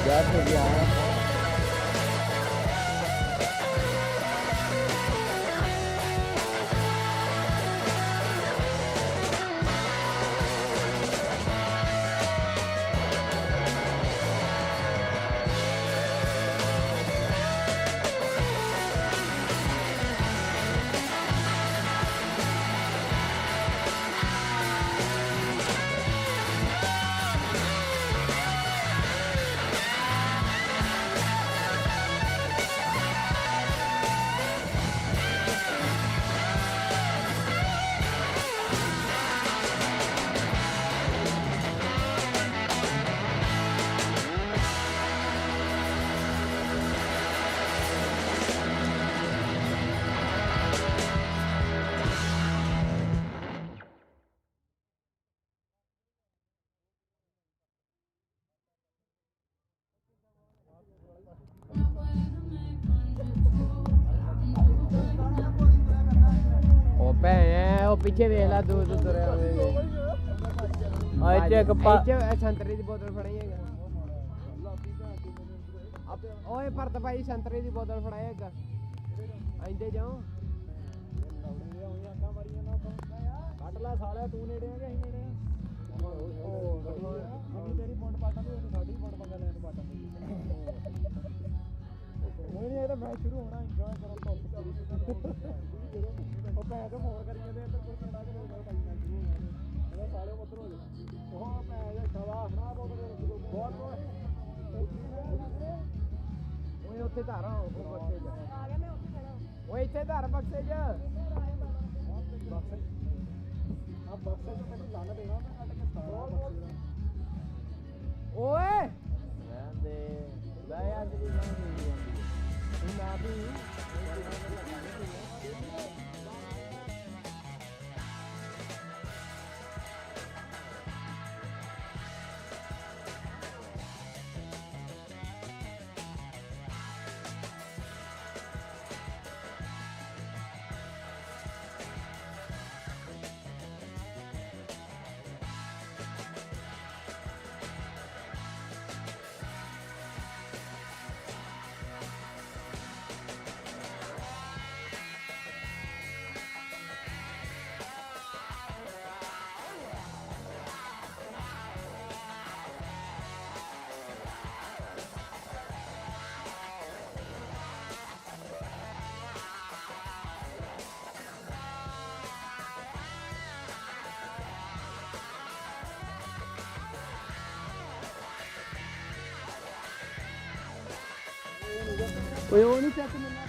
That's what we are. ਉਹ ਪਿੱਛੇ ਵੇਖ ਲੈ ਦੂਰ ਤੋਂ ਤੁਰਿਆ ਹੋਵੇ ਇੱਥੇ ਸੰਤਰੇ ਦੀ ਬੋਤਲ ਫੜਾਈ ਹੈਗਾ ਓਏ ਭਰਤ ਭਾਈ ਸੰਤਰੇ ਦੀ ਬੋਤਲ ਫੜਾਇਆ ਹੈਗਾ ਆਂਦੇ ਜਾਓ ਕੱਢ ਲੈ ਸਾਲਿਆ ਤੂੰ ਨੇੜੇ ਆ ਕਿ ਅਸੀਂ ਨੇੜੇ ਆ ਤੇਰੀ ਪੁੰਡ ਪਾਟਾਂ ਦੀ ਸਾਡੀ ਪੁੰਡ ਪੰਗਾ ਲੈਣ ਨੂੰ ਪਾਟਾਂ ਕੋਈ ਨਹੀਂ ਇਹ ਤਾਂ ਮੈਚ ਸ਼ੁਰੂ ਹੋਣਾ ਇੰਜੋਏ ਕਰੋ ਧੁੱਪ ਉਹ ਭੈਣ ਤੋਂ ਫੋਨ ਕਰੀ ਜਾਂਦੇ ਇੱਧਰ ਕੋਈ ਕਿਹੜਾ ਕਿ ਲੋਕ ਪਾਈ ਨਾ ਸ਼ੁਰੂ ਹੋਣਾ ਇਹਦਾ ਸਾਲੇ ਉੱਧਰ ਹੋ ਜਾ ਉਹ ਭੈਣ ਦਾ ਸ਼ਾਬਾਸ਼ ਨਾ ਬਹੁਤ ਬਹੁਤ ਓਏ ਉੱਥੇ ਧਾਰ ਉਹ ਬਕਸੇ ਚ ਆ ਗਿਆ ਮੈਂ ਉੱਥੇ ਖੜਾ ਓਏ ਇੱਥੇ ਧਾਰ ਬਕਸੇ ਚ ਆ ਬਕਸੇ ਚ ਮੈਨੂੰ ਲੰਨ ਦੇਣਾ ਮੈਂ ਕੱਢ ਕੇ ਸਾਰਾ ਓਏ ਰਹਿੰਦੇ ਲੈ ਆ ਜੀ ਨਾ ਵੀ ਓਏ ਉਹ ਨਹੀਂ ਚੱਕ ਮਿਲਣਾ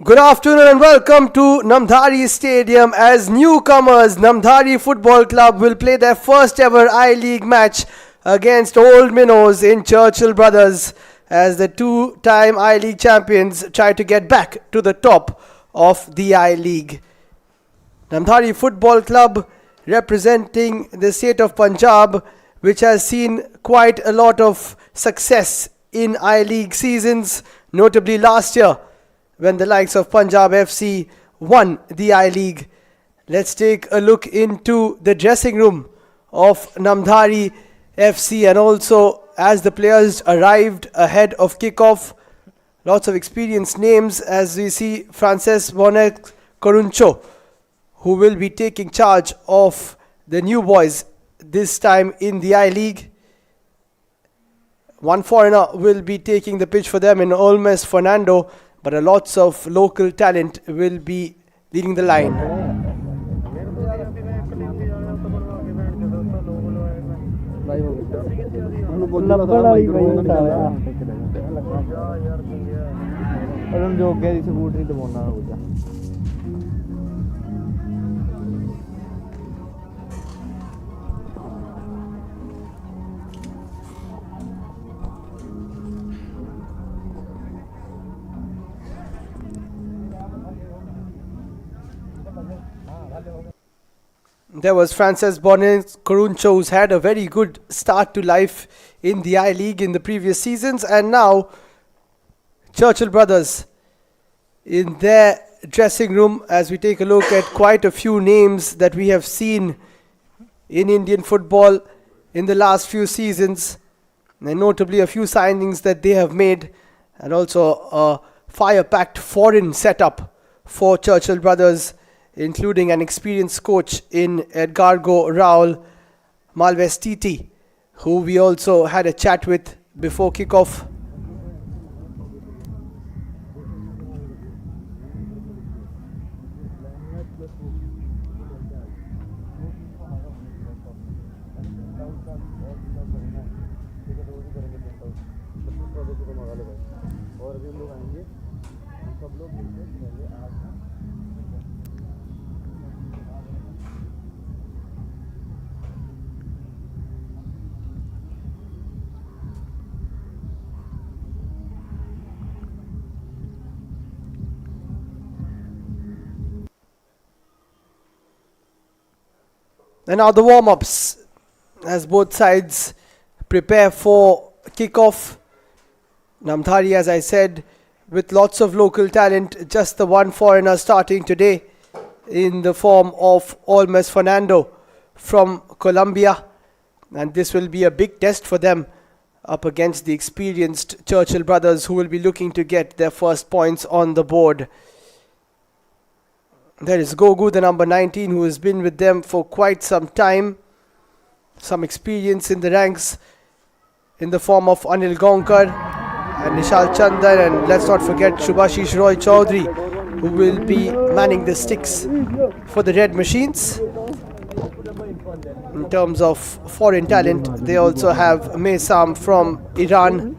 Good afternoon and welcome to Namdhari Stadium. As newcomers, Namdhari Football Club will play their first ever I-League match against Old Minnows in Churchill Brothers as the two-time I-League champions try to get back to the top of the I-League. Namdhari Football Club representing the state of Punjab, which has seen quite a lot of success in I-League seasons, notably last year when the likes of Punjab FC won the I-League. Let's take a look into the dressing room of Namdhari FC, and also as the players arrived ahead of kickoff, lots of experienced names as we see Frances Bonet Coruncho, who will be taking charge of the new boys this time in the I-League. One foreigner will be taking the pitch for them in Olmes Fernando, but lots of local talent will be leading the line. There was Frances Bonet Coruncho, who's had a very good start to life in the I-League in the previous seasons, and now Churchill Brothers in their dressing room as we take a look at quite a few names that we have seen in Indian football in the last few seasons, and notably a few signings that they have made, and also a fire-packed foreign setup for Churchill Brothers, including an experienced coach in Edgargo Raul Malvestiti, who we also had a chat with before kickoff. And now the warm-ups as both sides prepare for kickoff. Namdhari, as I said, with lots of local talent, just the one foreigner starting today in the form of Olmes Fernando from Colombia. And this will be a big test for them up against the experienced Churchill Brothers, who will be looking to get their first points on the board. There is Gogu, the number 19, who has been with them for quite some time. Some experience in the ranks in the form of Anil Gonkar and Nishal Chandan, and let's not forget Shubhashish Roy Chaudhary, who will be manning the sticks for the Red Machines. In terms of foreign talent, they also have Mesam from Iran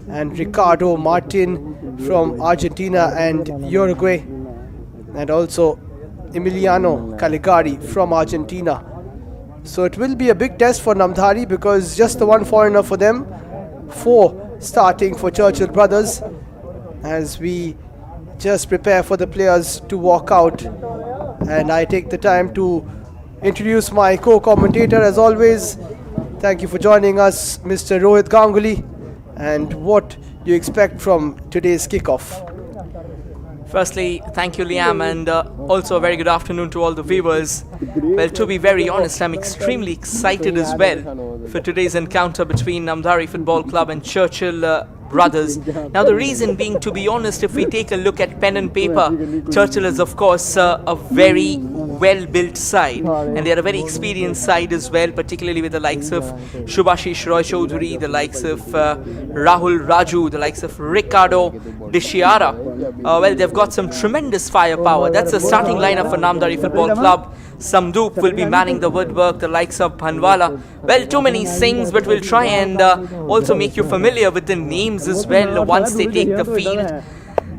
and Ricardo Martin from Argentina and Uruguay, and also Emiliano Caligari from Argentina. So it will be a big test for Namdhari, because just the one foreigner for them, 4 starting for Churchill Brothers, as we just prepare for the players to walk out. And I take the time to introduce my co-commentator as always. Thank you for joining us, Mr. Rohit Ganguly. And what do you expect from today's kickoff? Firstly, thank you, Liam, and also a very good afternoon to all the viewers. Well, to be very honest, I'm extremely excited as well for today's encounter between Namdhari Football Club and Churchill brothers. Now the reason being, to be honest, if we take a look at pen and paper, Churchill is of course a very well built side, and they are a very experienced side as well, particularly with the likes of Shubhashish Roy Chaudhary, the likes of Rahul Raju, the likes of Ricardo Dishiara. Well, they've got some tremendous firepower. That's the starting lineup for Namdhari Football Club. Samdoop will be manning the woodwork, the likes of Bhanwala. Well, too many things, but we'll try and also make you familiar with the names as well once they take the field.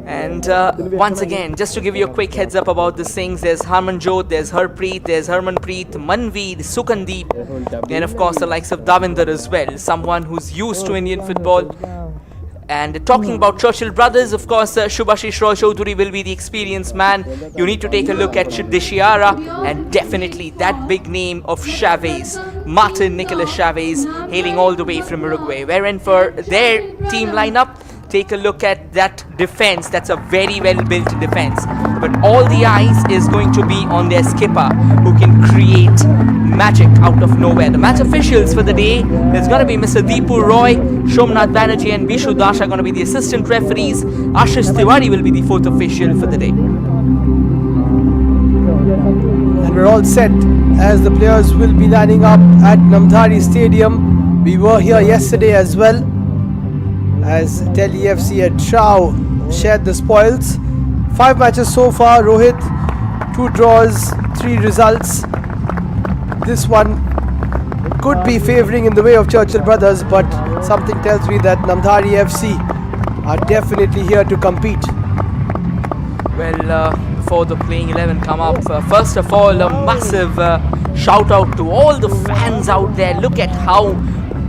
And once again, just to give you a quick heads up about the things, there's Harmanjot, there's Harpreet, there's Harmanpreet, Manveer, Sukandeep, and of course the likes of Davinder as well, someone who's used to Indian football. And talking about Churchill brothers, of course, Shubhashish Roy Chaudhary will be the experienced man. You need to take a look at Dishiara, and definitely that big name of Chavez, Martin Nicholas Chavez, hailing all the way from Uruguay. Wherein for their team lineup, take a look at that defense. That's a very well built defense, but all the eyes is going to be on their skipper, who can create magic out of nowhere. The match officials for the day, there's going to be Mr. Deepu Roy, Shomnath Banerjee and Vishu Dash are going to be the assistant referees. Ashish Tiwari will be the fourth official for the day. And we're all set as the players will be lining up at Namdhari Stadium. We were here yesterday as well, as Delhi FC at Shao shared the spoils. 5 matches so far, Rohit, 2 draws, 3 results. This one could be favouring in the way of Churchill brothers, but something tells me that Namdhari FC are definitely here to compete. Well, before the playing 11 come up, first of all, a massive shout out to all the fans out there. Look at how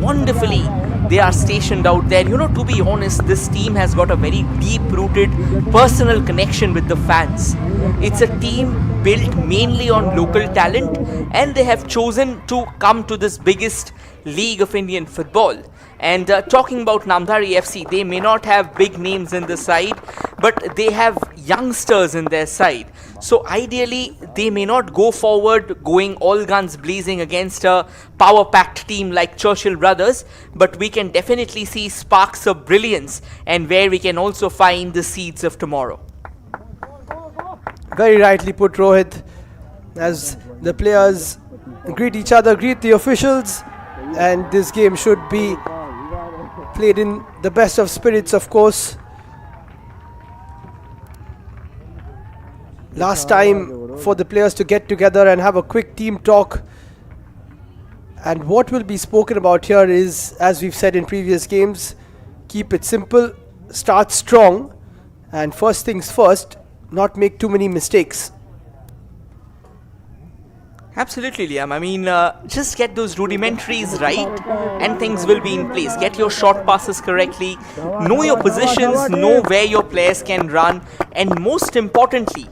wonderfully they are stationed out there. You know, to be honest, this team has got a very deep-rooted personal connection with the fans. It's a team built mainly on local talent, and they have chosen to come to this biggest league of Indian football. And talking about Namdhari FC, they may not have big names in the side, but they have youngsters in their side. So ideally, they may not go forward going all guns blazing against a power-packed team like Churchill brothers, but we can definitely see sparks of brilliance, and where we can also find the seeds of tomorrow. Very rightly put, Rohit, as the players greet each other, greet the officials, and this game should be played in the best of spirits, of course. Last time for the players to get together and have a quick team talk. And what will be spoken about here is, as we've said in previous games, keep it simple, start strong, and first things first, not make too many mistakes. Absolutely, Liam. I mean, just get those rudimentaries right and things will be in place. Get your short passes correctly, know your positions, know where your players can run, and most importantly,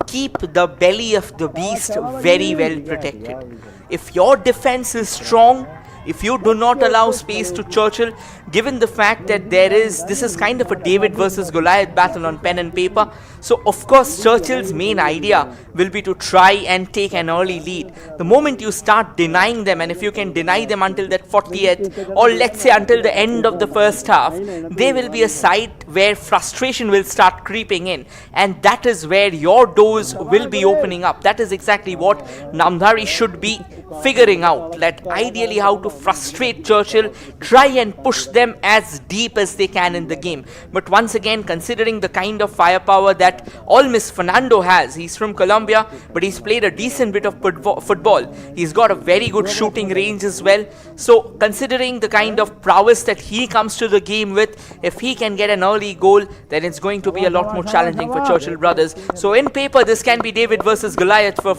keep the belly of the beast very well protected. If your defense is strong, if you do not allow space to Churchill, given the fact that this is kind of a David versus Goliath battle on pen and paper, so of course Churchill's main idea will be to try and take an early lead. The moment you start denying them, and if you can deny them until that 40th, or let's say until the end of the first half, they will be a side where frustration will start creeping in, and that is where your doors will be opening up. That is exactly what Namdhari should be figuring out, that ideally how to frustrate Churchill, try and push them as deep as they can in the game. But once again, considering the kind of firepower that Olmis Fernando has, he's from Colombia, but he's played a decent bit of football. He's got a very good shooting range as well. So considering the kind of prowess that he comes to the game with, if he can get an early goal, then it's going to be a lot more challenging for Churchill brothers. So in paper, this can be David versus Goliath for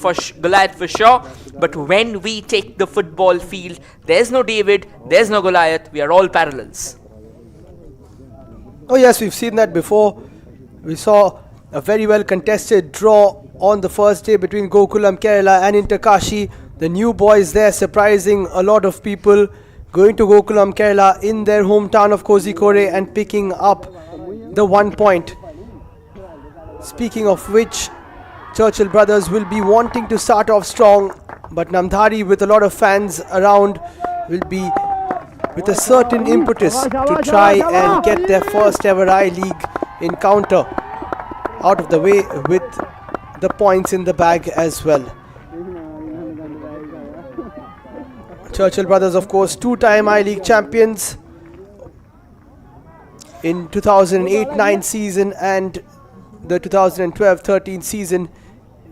sure. But when we take the football field, there's no David, there's no Goliath, we are all parallels. Oh yes, we've seen that before. We saw a very well contested draw on the first day between Gokulam Kerala and Interkashi. The new boys there surprising a lot of people, going to Gokulam Kerala in their hometown of Kozhikode and picking up the 1 point. Speaking of which, Churchill brothers will be wanting to start off strong, but Namdhari, with a lot of fans around, will be with a certain impetus to try and get their first ever I-League encounter out of the way with the points in the bag as well. Churchill brothers, of course, two-time I-League champions in 2008-9 season and the 2012-13 season.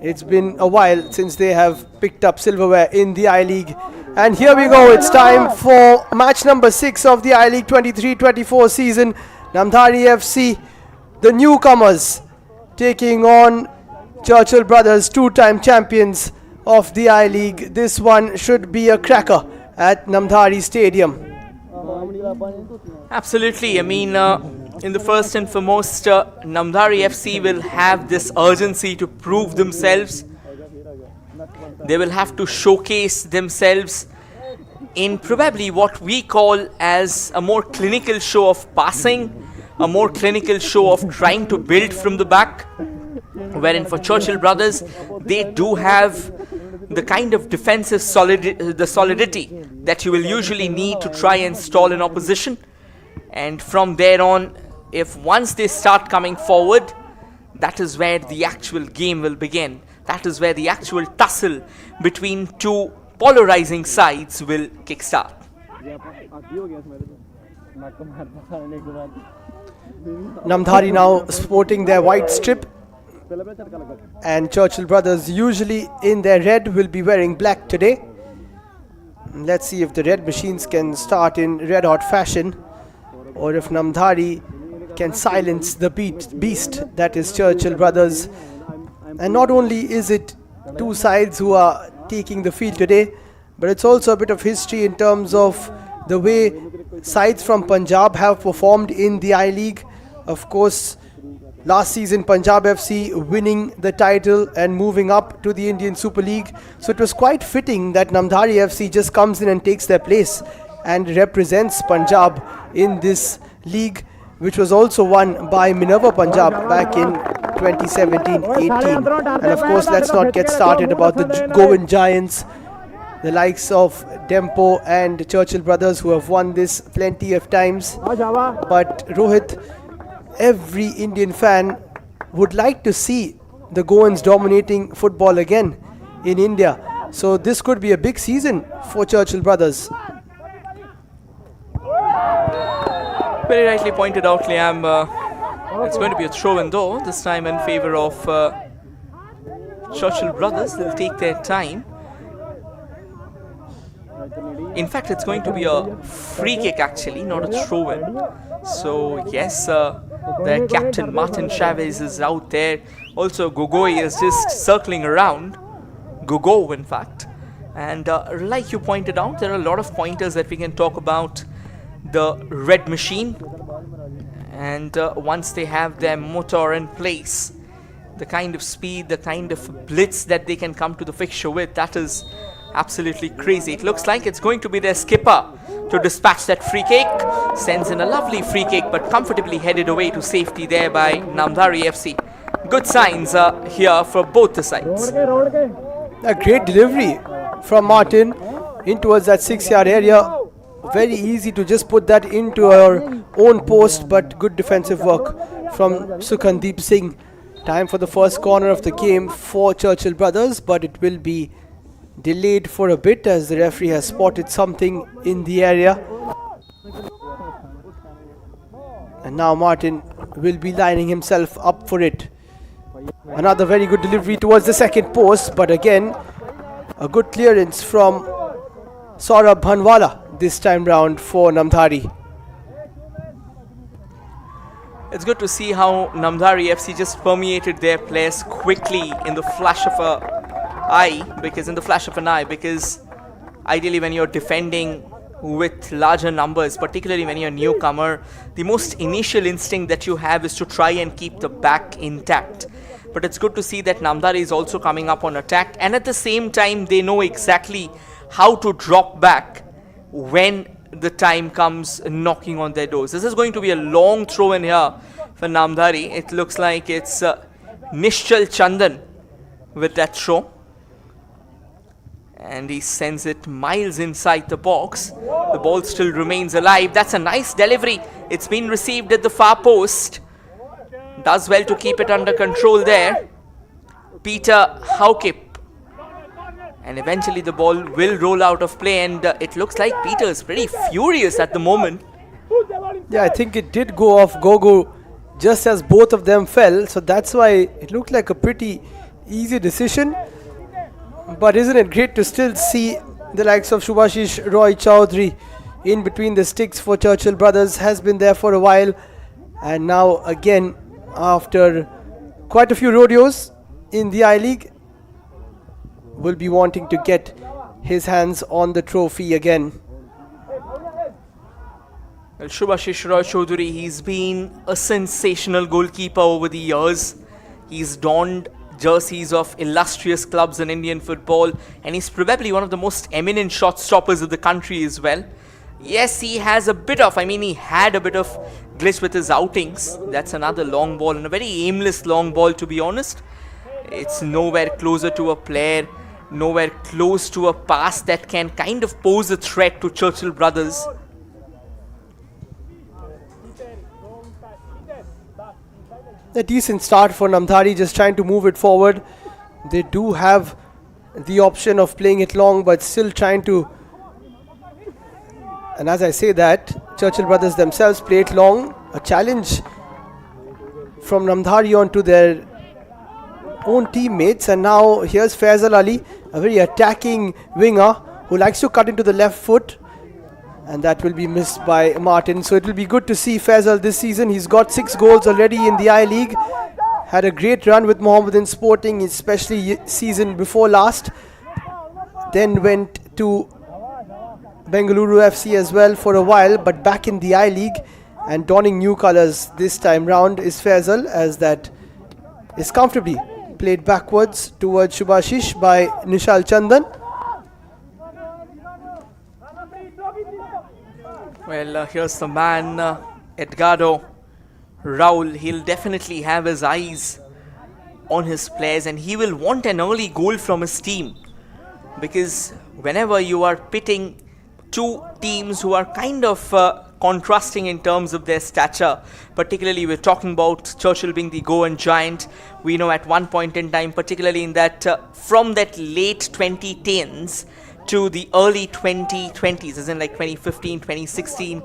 It's been a while since they have picked up silverware in the I-League. And here we go, it's time for match number 6 of the I-League 23-24 season. Namdhari FC, the newcomers, taking on Churchill brothers, two-time champions of the I-League. This one should be a cracker at Namdhari Stadium. Absolutely. I mean, in the first and foremost, Namdhari FC will have this urgency to prove themselves. They will have to showcase themselves in probably what we call as a more clinical show of passing, a more clinical show of trying to build from the back, wherein for Churchill brothers, they do have the kind of defensive solidity that you will usually need to try and stall an opposition. And from there on, if once they start coming forward, that is where the actual game will begin. That is where the actual tussle between two polarizing sides will kickstart. Namdhari now sporting their white strip, and Churchill brothers, usually in their red, will be wearing black today. Let's see if the red machines can start in red hot fashion, or if Namdhari can silence the beast that is Churchill brothers. And not only is it two sides who are taking the field today, but it's also a bit of history in terms of the way sides from Punjab have performed in the I-League. Of course, last season Punjab FC winning the title and moving up to the Indian Super League. So it was quite fitting that Namdhari FC just comes in and takes their place and represents Punjab in this league, which was also won by Minerva Punjab back in 2017-18. And of course, let's not get started about the Goan Giants, the likes of Dempo and Churchill brothers, who have won this plenty of times. But Rohit, every Indian fan would like to see the Goans dominating football again in India. So this could be a big season for Churchill brothers. Very rightly pointed out, Liam. It's going to be a throw-in though, this time in favor of Churchill brothers. They'll take their time. In fact, it's going to be a free kick actually, not a throw-in. So yes, their captain Martin Chavez is out there. Also, Gogoi is just circling around. Gogo, in fact. And like you pointed out, there are a lot of pointers that we can talk about the red machine. And once they have their motor in place, the kind of speed, the kind of blitz that they can come to the fixture with, that is absolutely crazy. It looks like it's going to be their skipper to dispatch that free kick. Sends in a lovely free kick, but comfortably headed away to safety there by Namdhari FC. Good signs here for both the sides. A great delivery from Martin in towards that 6-yard area. Very easy to just put that into our own post, but good defensive work from Sukhandeep Singh. Time for the first corner of the game for Churchill brothers, but it will be delayed for a bit as the referee has spotted something in the area. And now Martin will be lining himself up for it. Another very good delivery towards the second post, but again a good clearance from Saurabh Bhanwala this time round for Namdhari. It's good to see how Namdhari FC just permeated their players quickly in the flash of an eye, because ideally when you're defending with larger numbers, particularly when you're a newcomer, the most initial instinct that you have is to try and keep the back intact. But it's good to see that Namdhari is also coming up on attack, and at the same time they know exactly how to drop back when the time comes knocking on their doors. This is going to be a long throw in here for Namdhari. It looks like it's Nishchal Chandan with that throw. And he sends it miles inside the box. The ball still remains alive. That's a nice delivery. It's been received at the far post. Does well to keep it under control there. Peter Haukip. And eventually the ball will roll out of play, and it looks like Peter is pretty furious at the moment. Yeah, I think it did go off Gogo just as both of them fell. So that's why it looked like a pretty easy decision. But isn't it great to still see the likes of Shubhashish Roy Chowdhury in between the sticks for Churchill Brothers? Has been there for a while, and now again after quite a few rodeos in the I-League will be wanting to get his hands on the trophy again. Well, Shubhashish Roy Chowdhury, he's been a sensational goalkeeper over the years. He's donned jerseys of illustrious clubs in Indian football, and he's probably one of the most eminent shot stoppers of the country as well. Yes, he has a bit of, he had a bit of glitch with his outings. That's another long ball, and a very aimless long ball, to be honest. It's nowhere closer to a player, nowhere close to a pass that can kind of pose a threat to Churchill Brothers. A decent start for Namdhari, just trying to move it forward. They do have the option of playing it long, but still trying to. And as I say that, Churchill Brothers themselves play it long. A challenge from Namdhari onto their own teammates. And now here's Faisal Ali, a very attacking winger who likes to cut into the left foot. And that will be missed by Martin. So it will be good to see Faisal this season. He's got 6 goals already in the I-League. Had a great run with Mohammedan Sporting, especially season before last. Then went to Bengaluru FC as well for a while, but back in the I-League and donning new colours this time round is Faisal, as that is comfortably played backwards towards Shubhashish by Nishal Chandan. Well, here's the man, Edgardo Raul. He'll definitely have his eyes on his players, and he will want an early goal from his team, because whenever you are pitting two teams who are kind of contrasting in terms of their stature, particularly we're talking about Churchill being the Goan giant. We know at one point in time, particularly in that from that late 2010s to the early 2020s, as in like 2015, 2016,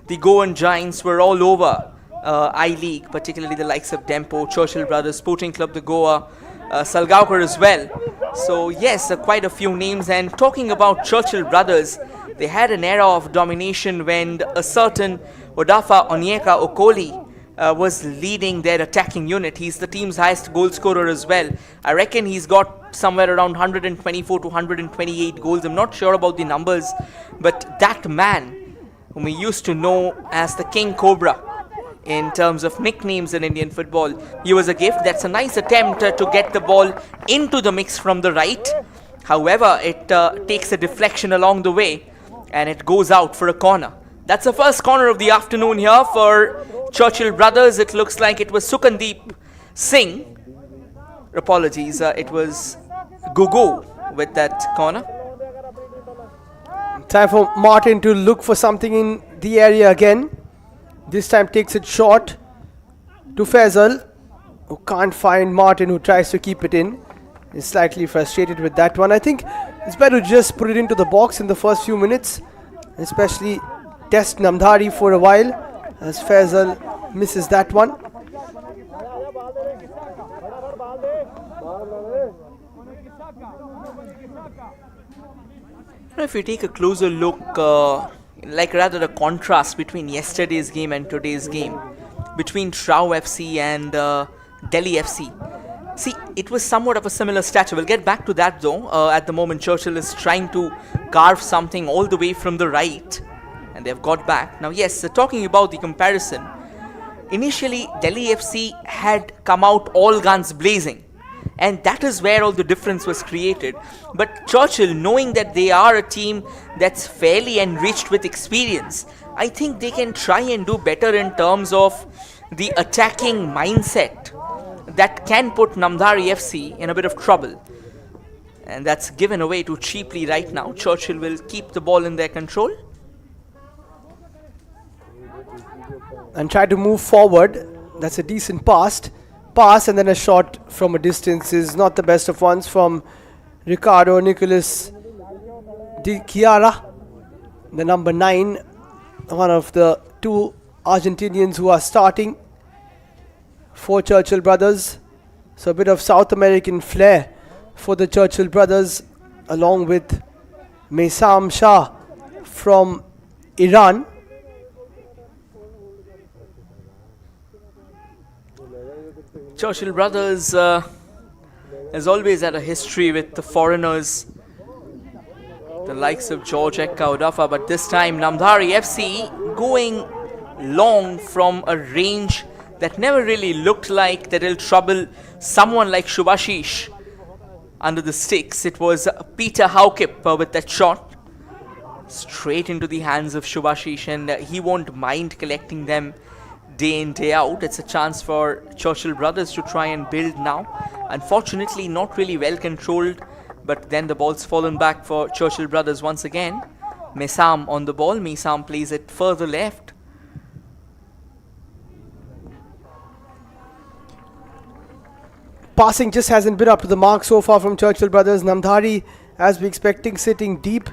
the Goan giants were all over I-League, particularly the likes of Dempo, Churchill Brothers, Sporting Club de Goa, Salgaonkar as well. So yes, quite a few names. And talking about Churchill Brothers, they had an era of domination when a certain Odafa Onyeka Okoli was leading their attacking unit. He's the team's highest goal scorer as well. I reckon he's got somewhere around 124 to 128 goals. I'm not sure about the numbers, but that man, whom we used to know as the King Cobra in terms of nicknames in Indian football, he was a gift. That's a nice attempt to get the ball into the mix from the right. However, it takes a deflection along the way, and it goes out for a corner. That's the first corner of the afternoon here for Churchill Brothers. It looks like it was Sukandeep Singh. Apologies, it was Gugu with that corner. Time for Martin to look for something in the area again. This time takes it short to Faisal, who can't find Martin, who tries to keep it in. He's slightly frustrated with that one. I think it's better to just put it into the box in the first few minutes, especially test Namdhari for a while, as Faisal misses that one. If you take a closer look, like rather a contrast between yesterday's game and today's game, between Trau FC and Delhi FC. See, it was somewhat of a similar stature. We'll get back to that though. At the moment, Churchill is trying to carve something all the way from the right, and they've got back. Now yes, talking about the comparison, initially Delhi FC had come out all guns blazing, and that is where all the difference was created. But Churchill, knowing that they are a team that's fairly enriched with experience, I think they can try and do better in terms of the attacking mindset that can put Namdhari FC in a bit of trouble. And that's given away too cheaply right now. Churchill will keep the ball in their control. And try to move forward. That's a decent pass, and then a shot from a distance is not the best of ones from Ricardo Nicolas Di Chiara, the number 9, one of the two Argentinians who are starting for Churchill brothers. So a bit of South American flair for the Churchill brothers, along with Mesam Shah from Iran. Churchill brothers has always had a history with the foreigners, the likes of George Ekka, but this time Namdhari FC going long from a range that never really looked like that it'll trouble someone like Shubhashish under the sticks. It was Peter Haukip with that shot straight into the hands of Shubhashish, and he won't mind collecting them day in, day out. It's a chance for Churchill brothers to try and build now. Unfortunately, not really well controlled, but then the ball's fallen back for Churchill brothers once again. Mesam on the ball. Mesam plays it further left. Passing just hasn't been up to the mark so far from Churchill brothers. Namdhari, as we're expecting, sitting deep,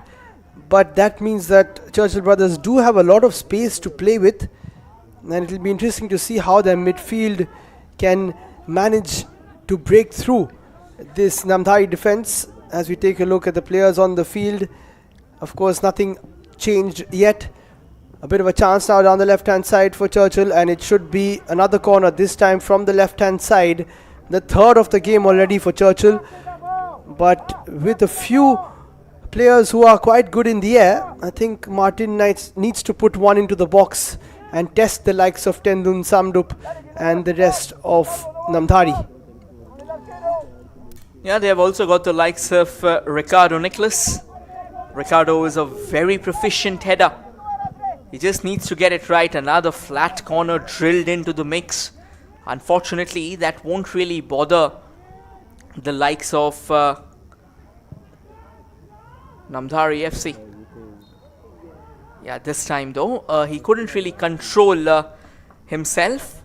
but that means that Churchill brothers do have a lot of space to play with. And it will be interesting to see how their midfield can manage to break through this Namdhari defense. As we take a look at the players on the field, of course nothing changed yet. A bit of a chance now down the left hand side for Churchill, and it should be another corner, this time from the left hand side. The third of the game already for Churchill, but with a few players who are quite good in the air. I think Martin needs to put one into the box and test the likes of Tendun Samdup and the rest of Namdhari. Yeah, they have also got the likes of Ricardo Nicolas. Ricardo is a very proficient header. He just needs to get it right. Another flat corner drilled into the mix. Unfortunately, that won't really bother the likes of Namdhari FC. Yeah, this time though, he couldn't really control himself.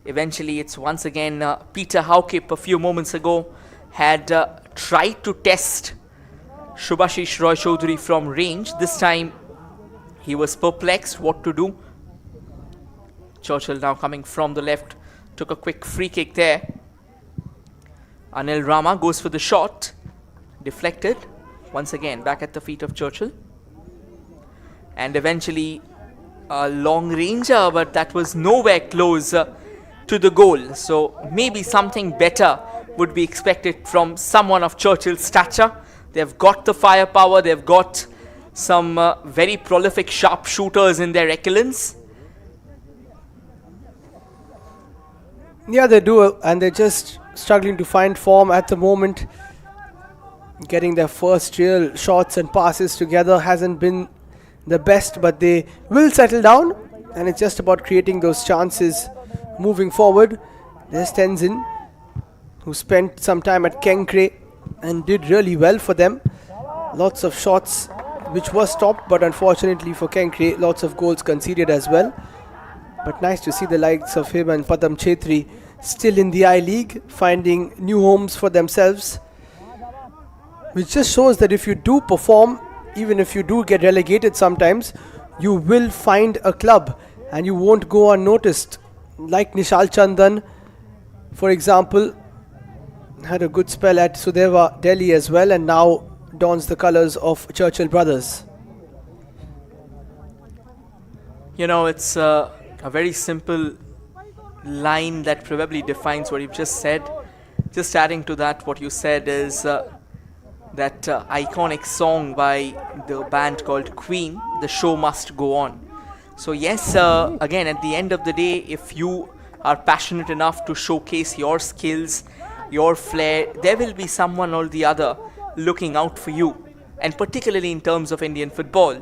Eventually, it's once again Peter Haukip a few moments ago had tried to test Shubhashish Roy Chaudhary from range. This time, he was perplexed what to do. Churchill now coming from the left, took a quick free kick there. Anil Rama goes for the shot, deflected. Once again, back at the feet of Churchill. And eventually a long ranger, but that was nowhere close to the goal. So maybe something better would be expected from someone of Churchill's stature. They've got the firepower, they've got some very prolific sharpshooters in their echelons. Yeah, they do, and they're just struggling to find form at the moment. Getting their first real shots and passes together hasn't been the best, but they will settle down, and it's just about creating those chances moving forward. There's Tenzin, who spent some time at Kenkre and did really well for them. Lots of shots which were stopped, but unfortunately for Kenkre, lots of goals conceded as well. But nice to see the likes of him and Padam Chetri still in the I-League, finding new homes for themselves, which just shows that if you do perform, even if you do get relegated sometimes, you will find a club and you won't go unnoticed. Like Nishal Chandan, for example, had a good spell at Sudeva Delhi as well, and now dons the colours of Churchill brothers. You know, it's a very simple line that probably defines what you've just said. Just adding to that, what you said is that iconic song by the band called Queen, The Show Must Go On. So yes, again, at the end of the day, if you are passionate enough to showcase your skills, your flair, there will be someone or the other looking out for you, and particularly in terms of Indian football,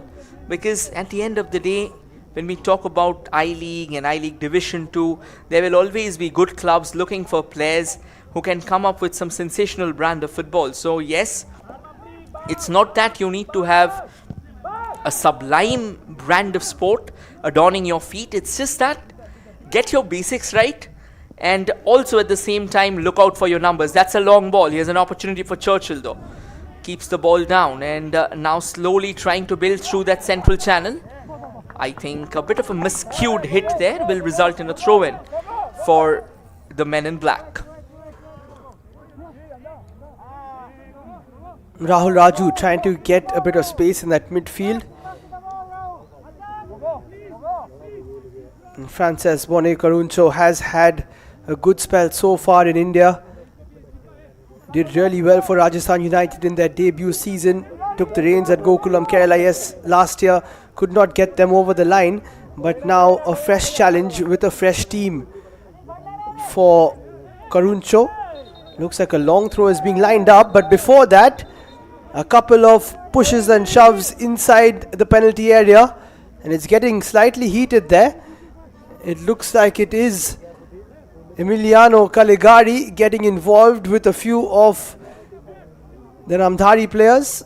because at the end of the day, when we talk about I-League and I-League Division 2, there will always be good clubs looking for players who can come up with some sensational brand of football. So yes, It's not that you need to have a sublime brand of sport adorning your feet. It's just that get your basics right, and also at the same time look out for your numbers. That's a long ball. Here's an opportunity for Churchill though. Keeps the ball down and now slowly trying to build through that central channel. I think a bit of a miscued hit there will result in a throw-in for the men in black. Rahul Raju trying to get a bit of space in that midfield. Frances Bonnet-Caruncho has had a good spell so far in India. Did really well for Rajasthan United in their debut season. Took the reins at Gokulam Kerala last year. Could not get them over the line. But now a fresh challenge with a fresh team for Caruncho. Looks like a long throw is being lined up. But before that, a couple of pushes and shoves inside the penalty area. And it's getting slightly heated there. It looks like it is Emiliano Caligari getting involved with a few of the Namdhari players.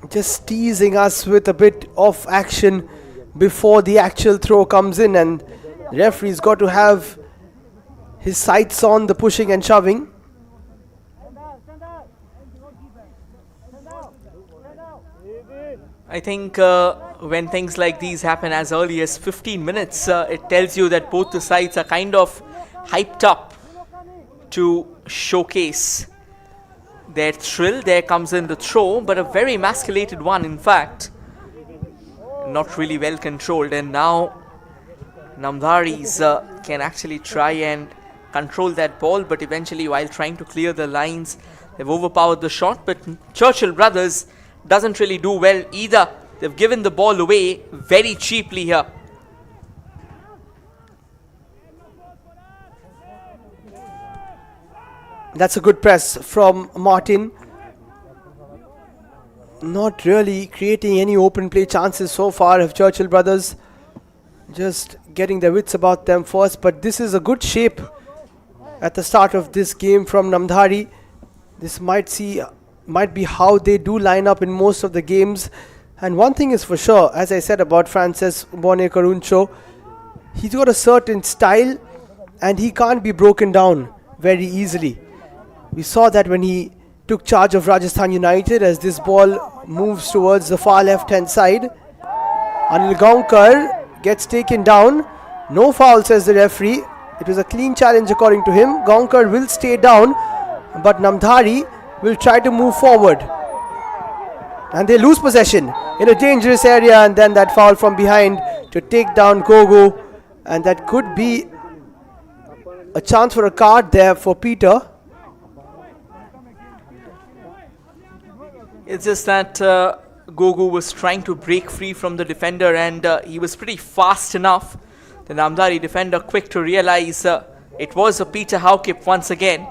Just teasing us with a bit of action before the actual throw comes in, and the referee's got to have his sights on the pushing and shoving. I think when things like these happen as early as 15 minutes, it tells you that both the sides are kind of hyped up to showcase their thrill. There comes in the throw, but a very emasculated one in fact. Not really well controlled, and now Namdharis can actually try and control that ball, but eventually while trying to clear the lines, they've overpowered the shot. But Churchill brothers doesn't really do well either. They've given the ball away very cheaply here. That's a good press from Martin. Not really creating any open play chances so far of Churchill brothers. Just getting their wits about them first. But this is a good shape at the start of this game from Namdhari. This might be how they do line up in most of the games. And one thing is for sure, as I said about Frances Bonnet-Caruncho, he's got a certain style and he can't be broken down very easily. We saw that when he took charge of Rajasthan United, as this ball moves towards the far left hand side. Anil Gaonkar gets taken down. No foul, says the referee. It was a clean challenge according to him. Gaonkar will stay down, but Namdhari will try to move forward. And they lose possession in a dangerous area, and then that foul from behind to take down Gogo. And that could be a chance for a card there for Peter. It's just that Gogo was trying to break free from the defender, and he was pretty fast enough. The Namdhari defender quick to realize it was a Peter Haukip once again.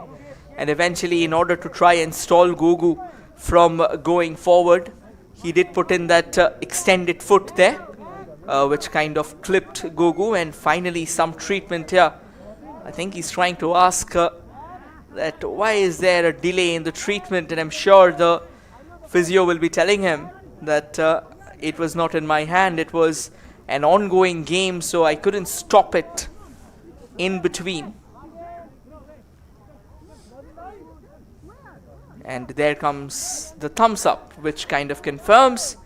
And eventually, in order to try and stall Gogo from going forward, he did put in that extended foot there, which kind of clipped Gogo. And finally some treatment here. I think he's trying to ask that why is there a delay in the treatment, and I'm sure the physio will be telling him that it was not in my hand, it was an ongoing game, so I couldn't stop it in between. And there comes the thumbs up, which kind of confirms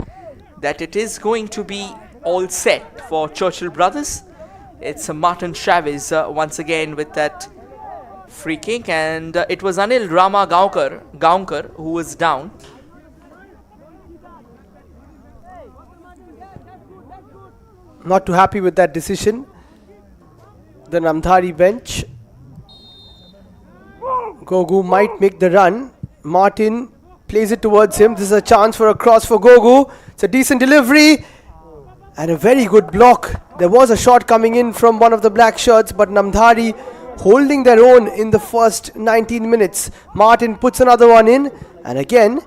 that it is going to be all set for Churchill brothers. It's Martin Chavez once again with that free kick, and it was Anil Rama Gaonkar who was down. Not too happy with that decision. The Namdhari bench. Gogo might make the run. Martin plays it towards him. This is a chance for a cross for Gogo. It's a decent delivery and a very good block. There was a shot coming in from one of the black shirts, but Namdhari holding their own in the first 19 minutes. Martin puts another one in, and again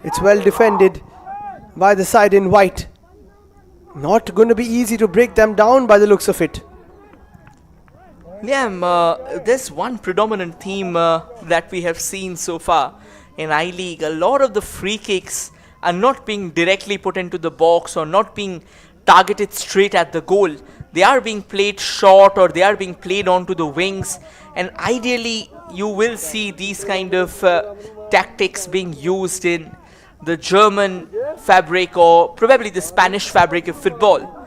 it's well defended by the side in white. Not going to be easy to break them down by the looks of it. Yeah, there's one predominant theme that we have seen so far in I-League, a lot of the free kicks are not being directly put into the box or not being targeted straight at the goal. They are being played short or they are being played onto the wings, and ideally you will see these kind of tactics being used in the German fabric or probably the Spanish fabric of football.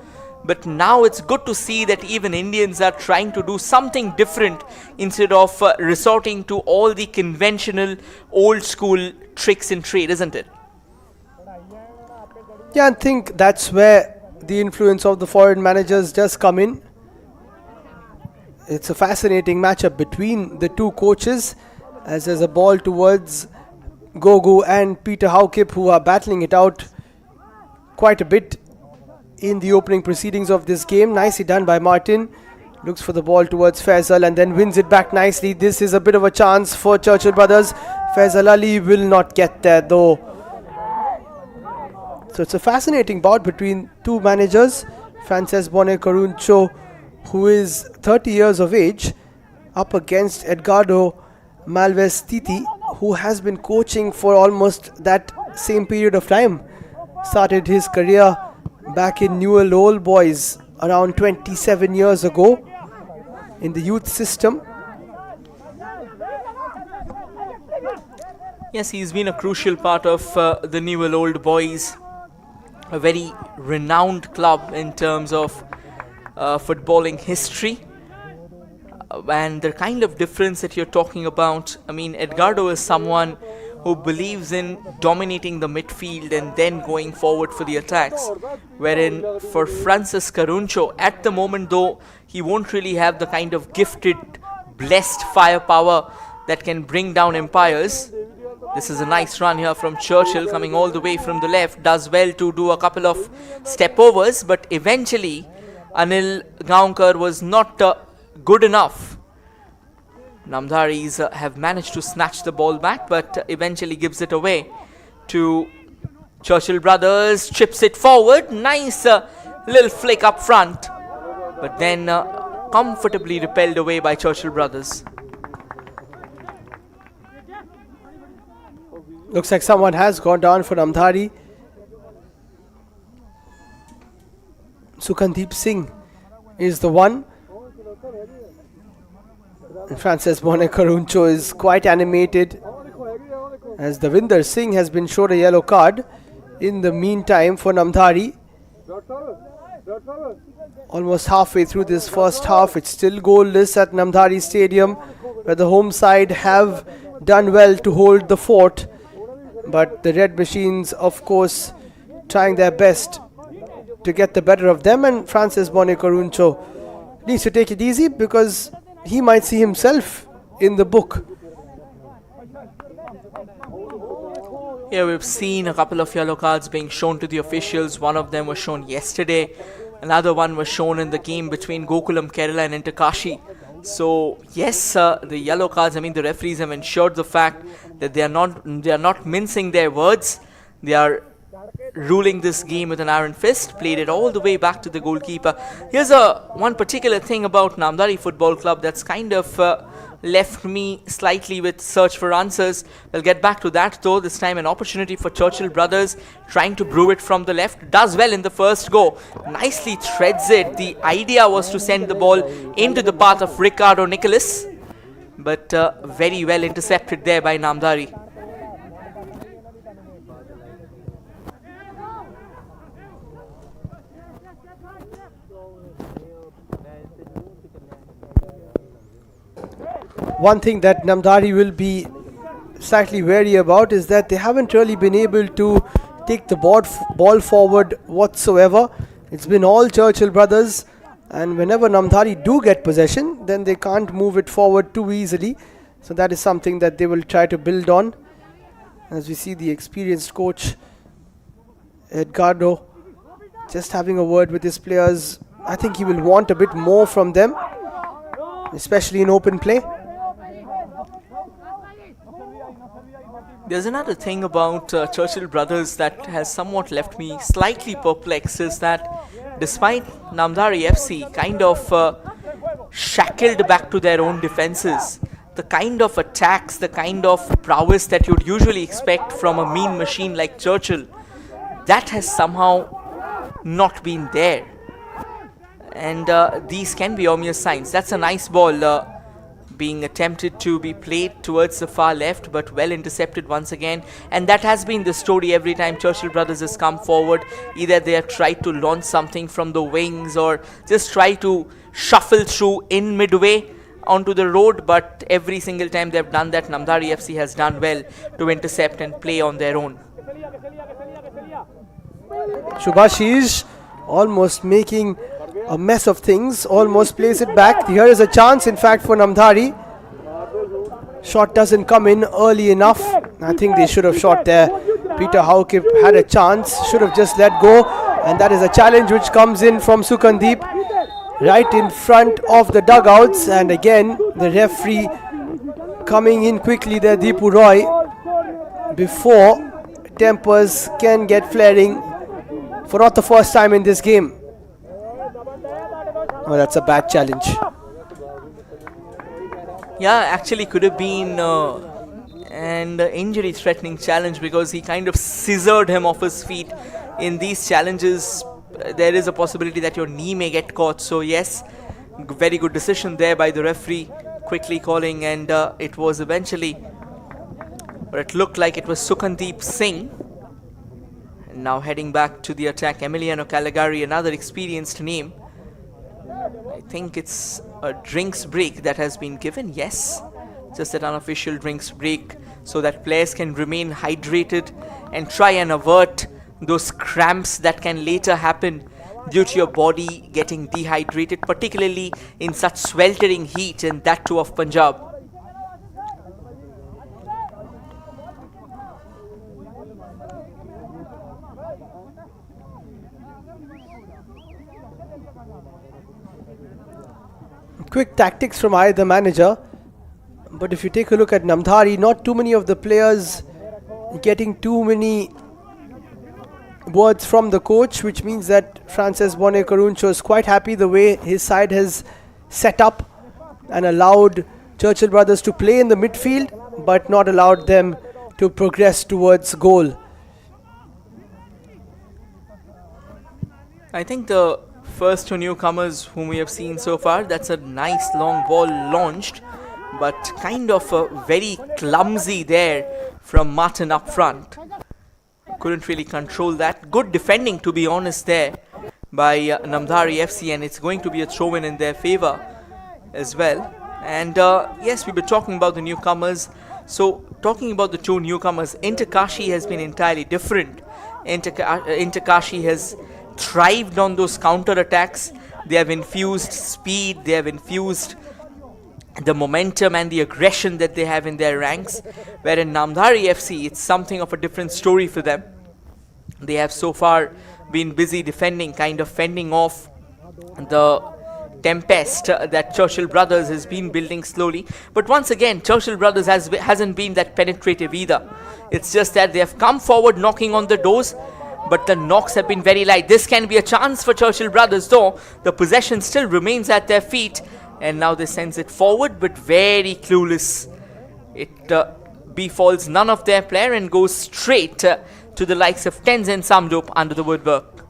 But now it's good to see that even Indians are trying to do something different instead of resorting to all the conventional old school tricks in trade, isn't it? Yeah, I think that's where the influence of the foreign managers does come in. It's a fascinating matchup between the two coaches, as there's a ball towards Gogu and Peter Haukip, who are battling it out quite a bit in the opening proceedings of this game. Nicely done by Martin. Looks for the ball towards Faisal and then wins it back nicely. This is a bit of a chance for Churchill brothers. Faisal Ali will not get there though. So it's a fascinating bout between two managers. Frances Bonnet Caruncho, who is 30 years of age, up against Edgardo Malvestiti, who has been coaching for almost that same period of time. Started his career back in Newell Old Boys around 27 years ago in the youth system. Yes, he's been a crucial part of the Newell Old Boys, a very renowned club in terms of footballing history. And the kind of difference that you're talking about, I mean, Edgardo is someone who believes in dominating the midfield and then going forward for the attacks. Wherein for Francis Caruncho, at the moment though, he won't really have the kind of gifted, blessed firepower that can bring down empires. This is a nice run here from Churchill, coming all the way from the left. Does well to do a couple of step overs, but eventually Anil Gaonkar was not good enough. Namdharis have managed to snatch the ball back, but eventually gives it away to Churchill brothers. Chips it forward. Nice little flick up front, but then comfortably repelled away by Churchill brothers. Looks like someone has gone down for Namdhari. Sukhandeep Singh is the one. And Frances Bonnet Caruncho is quite animated, as Davinder Singh has been showed a yellow card in the meantime for Namdhari. Almost halfway through this first half, it's still goalless at Namdhari Stadium, where the home side have done well to hold the fort. But the Red Machines, of course, trying their best to get the better of them, and Frances Bonnet Caruncho needs to take it easy because he might see himself in the book. Yeah, we've seen a couple of yellow cards being shown to the officials. One of them was shown yesterday. Another one was shown in the game between Gokulam Kerala and Interkashi. So yes, the yellow cards, I mean, the referees have ensured the fact that they are not mincing their words. They are ruling this game with an iron fist, played it all the way back to the goalkeeper. Here's one particular thing about Namdhari Football Club that's kind of left me slightly with search for answers. We'll get back to that though. This time an opportunity for Churchill brothers, trying to brew it from the left. Does well in the first go. Nicely threads it. The idea was to send the ball into the path of Ricardo Nicholas, but very well intercepted there by Namdhari. One thing that Namdhari will be slightly wary about is that they haven't really been able to take the ball forward whatsoever. It's been all Churchill brothers, and whenever Namdhari do get possession, then they can't move it forward too easily. So that is something that they will try to build on. As we see the experienced coach Edgardo just having a word with his players. I think he will want a bit more from them, especially in open play. There's another thing about Churchill brothers that has somewhat left me slightly perplexed, is that despite Namdhari FC kind of shackled back to their own defenses, the kind of attacks, the kind of prowess that you'd usually expect from a mean machine like Churchill, that has somehow not been there. And these can be ominous signs. That's a nice ball being attempted to be played towards the far left, but well intercepted once again. And that has been the story every time Churchill Brothers has come forward. Either they have tried to launch something from the wings or just try to shuffle through in midway onto the road, but every single time they've done that, Namdhari FC has done well to intercept and play on their own. Shubhashish almost making a mess of things, almost plays it back. Here is a chance, in fact, for Namdhari. Shot doesn't come in early enough. I think they should have shot there. Peter Hauke had a chance, should have just let go. And that is a challenge which comes in from Sukandeep, right in front of the dugouts. And again, the referee coming in quickly there, Deepu Roy, before tempers can get flaring for not the first time in this game. Oh, that's a bad challenge. Yeah, actually could have been an injury-threatening challenge, because he kind of scissored him off his feet. In these challenges, there is a possibility that your knee may get caught. So yes, very good decision there by the referee, quickly calling, and it was eventually, or it looked like it was Sukandeep Singh. And now heading back to the attack, Emiliano Calagari, another experienced name. I think it's a drinks break that has been given. Yes, just an unofficial drinks break so that players can remain hydrated and try and avert those cramps that can later happen due to your body getting dehydrated, particularly in such sweltering heat, and that too of Punjab. Quick tactics from either manager, but if you take a look at Namdhari, not too many of the players getting too many words from the coach, which means that Francis Bonnet Caruncho is quite happy the way his side has set up and allowed Churchill Brothers to play in the midfield, but not allowed them to progress towards goal. I think the first two newcomers whom we have seen so far, that's a nice long ball launched, but kind of very clumsy there from Martin up front. Couldn't really control that. Good defending, to be honest, there by Namdhari FC, and it's going to be a throw-in in their favor as well. And yes, we were talking about the newcomers. So talking about the two newcomers, Interkashi has been entirely different. Interkashi has thrived on those counter attacks. They have infused speed, they have infused the momentum and the aggression that they have in their ranks, where in Namdhari FC it's something of a different story for them. They have so far been busy defending, kind of fending off the tempest that Churchill Brothers has been building slowly. But once again, Churchill Brothers hasn't been that penetrative either. It's just that they have come forward knocking on the doors, but the knocks have been very light. This can be a chance for Churchill Brothers, though. The possession still remains at their feet, and now they sends it forward, but very clueless. It befalls none of their player and goes straight to the likes of Tenzin Samdup under the woodwork.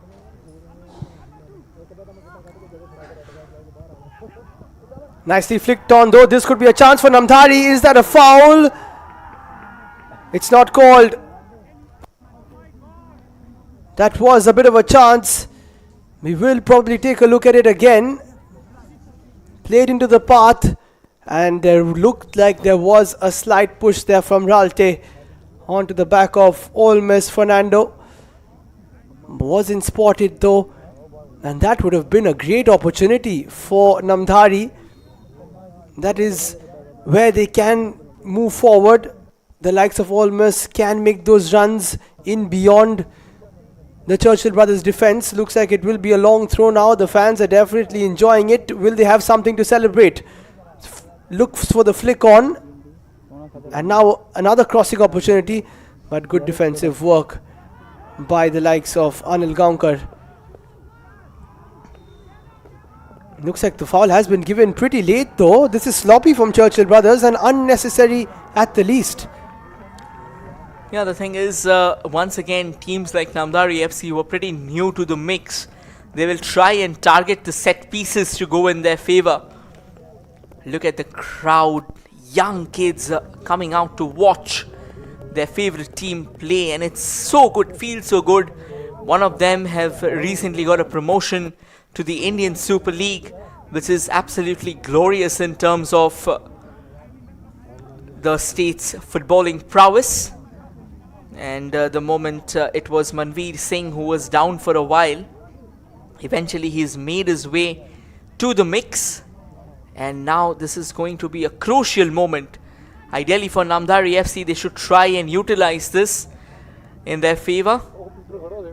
Nicely flicked on, though. This could be a chance for Namdhari. Is that a foul? It's not called. That was a bit of a chance. We will probably take a look at it again. Played into the path, and there looked like there was a slight push there from Ralte onto the back of Olmes Fernando. Wasn't spotted though, and that would have been a great opportunity for Namdhari. That is where they can move forward. The likes of Olmes can make those runs in beyond the Churchill Brothers defense. Looks like it will be a long throw now. The fans are definitely enjoying it. Will they have something to celebrate? Looks for the flick on. And now another crossing opportunity, but good defensive work by the likes of Anil Gaunkar. Looks like the foul has been given pretty late though. This is sloppy from Churchill brothers and unnecessary at the least. Yeah, the thing is, once again, teams like Namdhari FC were pretty new to the mix. They will try and target the set pieces to go in their favor. Look at the crowd, young kids coming out to watch their favorite team play, and it's so good, feels so good. One of them have recently got a promotion to the Indian Super League, which is absolutely glorious in terms of the state's footballing prowess. And the moment it was Manveer Singh who was down for a while. Eventually he's made his way to the mix, and now this is going to be a crucial moment. Ideally for Namdhari FC, they should try and utilize this in their favor.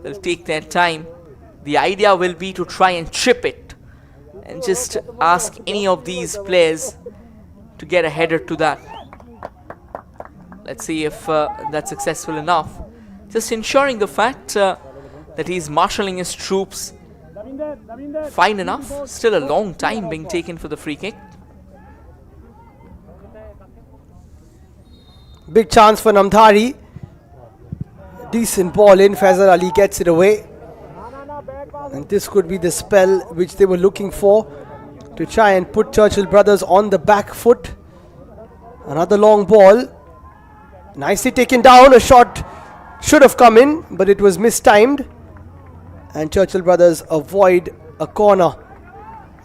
They'll take their time. The idea will be to try and chip it and just ask any of these players to get a header to that. Let's see if that's successful enough. Just ensuring the fact that he's marshalling his troops fine enough. Still a long time being taken for the free kick. Big chance for Namdhari. Decent ball in. Faisal Ali gets it away. And this could be the spell which they were looking for to try and put Churchill brothers on the back foot. Another long ball. Nicely taken down. A shot should have come in, but it was mistimed. And Churchill brothers avoid a corner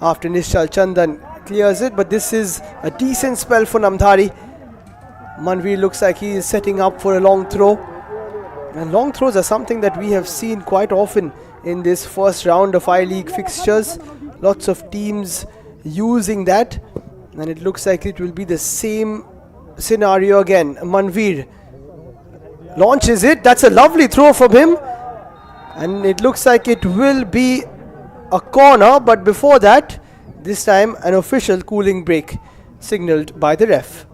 after Nishchal Chandan clears it. But this is a decent spell for Namdhari. Manveer looks like he is setting up for a long throw. And long throws are something that we have seen quite often in this first round of I-League fixtures. Lots of teams using that. And it looks like it will be the same scenario again. Manveer launches it. That's a lovely throw from him. And it looks like it will be a corner. But before that, this time an official cooling break signalled by the ref.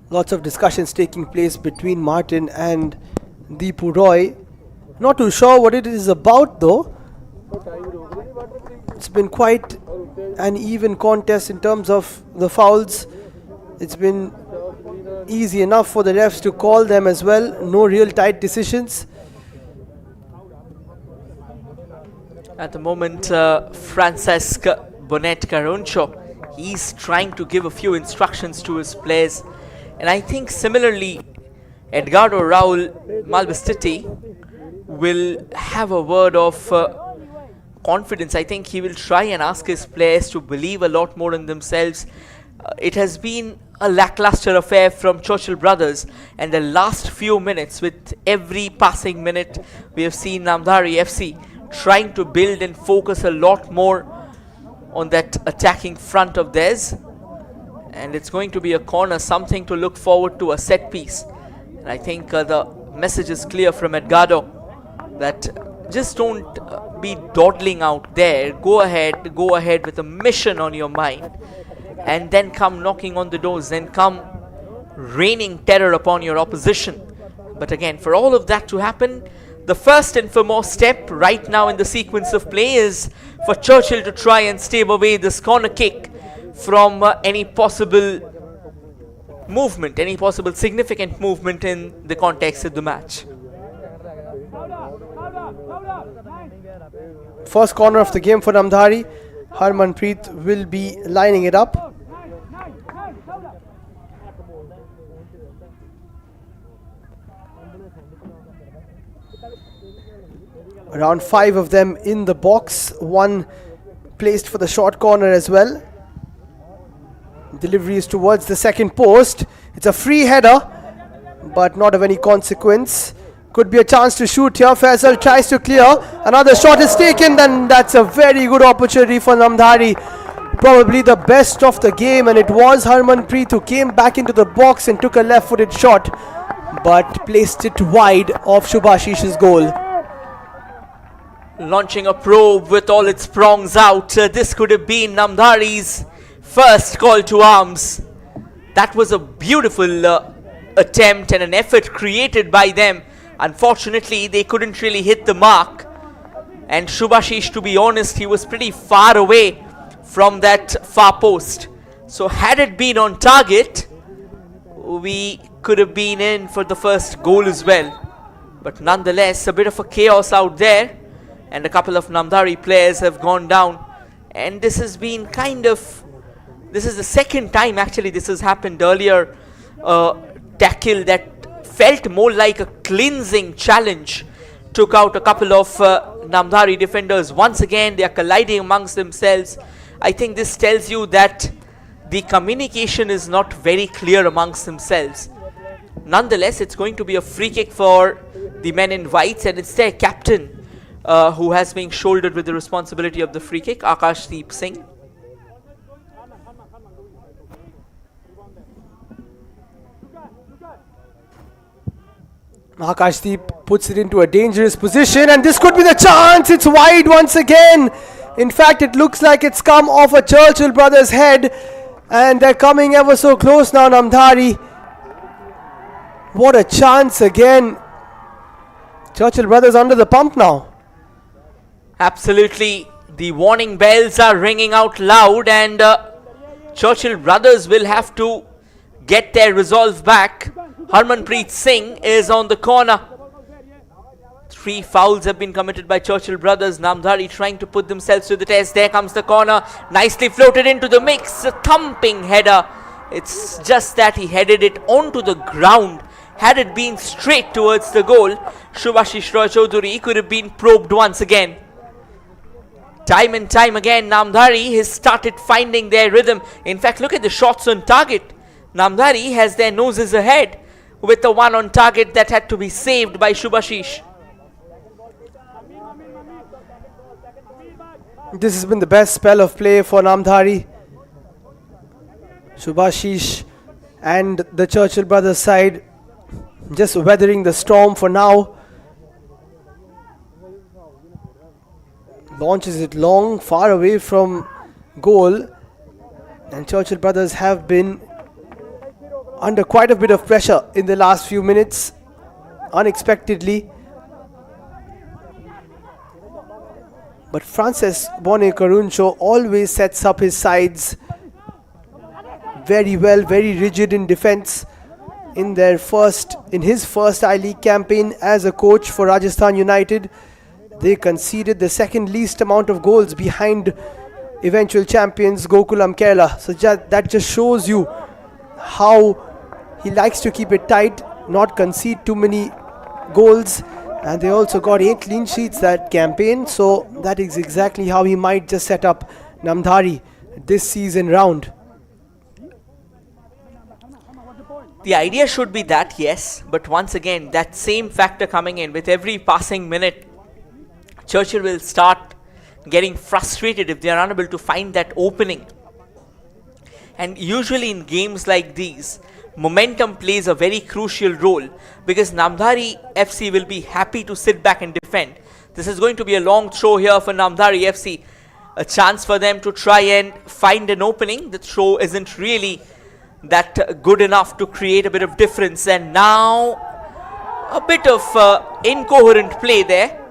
Lots of discussions taking place between Martin and Deepu Roy. Not too sure what it is about though. It's been quite an even contest in terms of the fouls. It's been easy enough for the refs to call them as well. No real tight decisions. At the moment, Francesc Bonet Caroncho, he's trying to give a few instructions to his players. And I think similarly, Edgardo Raul Malvestiti will have a word of confidence. I think he will try and ask his players to believe a lot more in themselves. It has been a lackluster affair from Churchill brothers, and the last few minutes, with every passing minute, we have seen Namdhari FC trying to build and focus a lot more on that attacking front of theirs. And it's going to be a corner, something to look forward to, a set piece. And I think the message is clear from Edgardo that just don't be dawdling out there. Go ahead with a mission on your mind, and then come knocking on the doors, then come raining terror upon your opposition. But again, for all of that to happen, the first and foremost step right now in the sequence of play is for Churchill to try and stave away this corner kick from any possible movement, any possible significant movement in the context of the match. First corner of the game for Namdhari. Harmanpreet will be lining it up. Around 5 of them in the box. One placed for the short corner as well. Delivery is towards the second post. It's a free header, but not of any consequence. Could be a chance to shoot here. Faisal tries to clear. Another shot is taken. Then that's a very good opportunity for Namdhari. Probably the best of the game, and it was Harmanpreet who came back into the box and took a left-footed shot, but placed it wide of Shubhashish's goal. launching a probe with all its prongs out. This could have been Namdhari's first call to arms. That was a beautiful attempt and an effort created by them. Unfortunately, they couldn't really hit the mark. And Shubhashish, to be honest, he was pretty far away from that far post. So had it been on target, we could have been in for the first goal as well. But nonetheless, a bit of a chaos out there. And a couple of Namdhari players have gone down. And this has been this is the second time actually this has happened. Earlier, tackle that felt more like a cleansing challenge took out a couple of Namdhari defenders. Once again, they are colliding amongst themselves. I think this tells you that the communication is not very clear amongst themselves. Nonetheless, it's going to be a free kick for the men in whites, and it's their captain who has been shouldered with the responsibility of the free kick, Akashdeep Singh. Akashdeep puts it into a dangerous position, and this could be the chance. It's wide once again. In fact, it looks like it's come off a Churchill brothers' head, and they're coming ever so close now, Namdhari. What a chance again. Churchill brothers under the pump now. Absolutely. The warning bells are ringing out loud, and Churchill brothers will have to get their resolve back. Harmanpreet Singh is on the corner. 3 fouls have been committed by Churchill brothers. Namdhari trying to put themselves to the test. There comes the corner. Nicely floated into the mix. A thumping header. It's just that he headed it onto the ground. Had it been straight towards the goal, Shubhashish Roy Chaudhary could have been probed once again. Time and time again, Namdhari has started finding their rhythm. In fact, look at the shots on target. Namdhari has their noses ahead with the one on target that had to be saved by Shubhashish. This has been the best spell of play for Namdhari. Shubhashish and the Churchill brothers side just weathering the storm for now. Launches it long, far away from goal, and Churchill brothers have been under quite a bit of pressure in the last few minutes, unexpectedly. But Francis Bonnet-Caruncho always sets up his sides very well, very rigid in defense. In his first I-League campaign as a coach for Rajasthan United, they conceded the second least amount of goals behind eventual champions Gokulam Kerala. So that just shows you how he likes to keep it tight, not concede too many goals. And they also got 8 clean sheets that campaign, so that is exactly how he might just set up Namdhari this season round. The idea should be that, yes, but once again, that same factor coming in with every passing minute, Churchill will start getting frustrated if they are unable to find that opening. And usually in games like these, momentum plays a very crucial role, because Namdhari FC will be happy to sit back and defend. This is going to be a long throw here for Namdhari FC. A chance for them to try and find an opening. The throw isn't really that good enough to create a bit of difference. And now a bit of incoherent play there,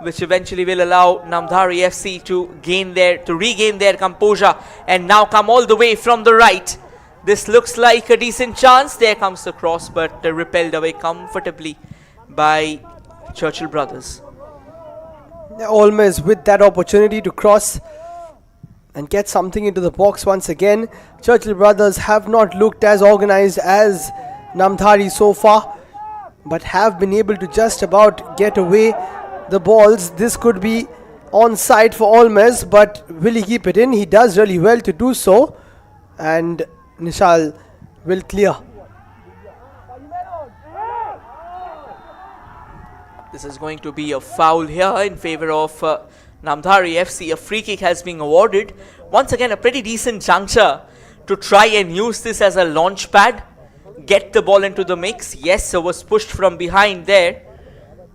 which eventually will allow Namdhari FC to regain their composure and now come all the way from the right. This looks like a decent chance. There comes the cross, but repelled away comfortably by Churchill brothers. Almost with that opportunity to cross and get something into the box once again. Churchill brothers have not looked as organized as Namdhari so far, but have been able to just about get away the balls. This could be onside for Olmes, but will he keep it in? He does really well to do so, and Nishal will clear. This is going to be a foul here in favor of Namdhari FC. A free kick has been awarded. Once again, a pretty decent juncture to try and use this as a launch pad. Get the ball into the mix. Yes, it was pushed from behind there.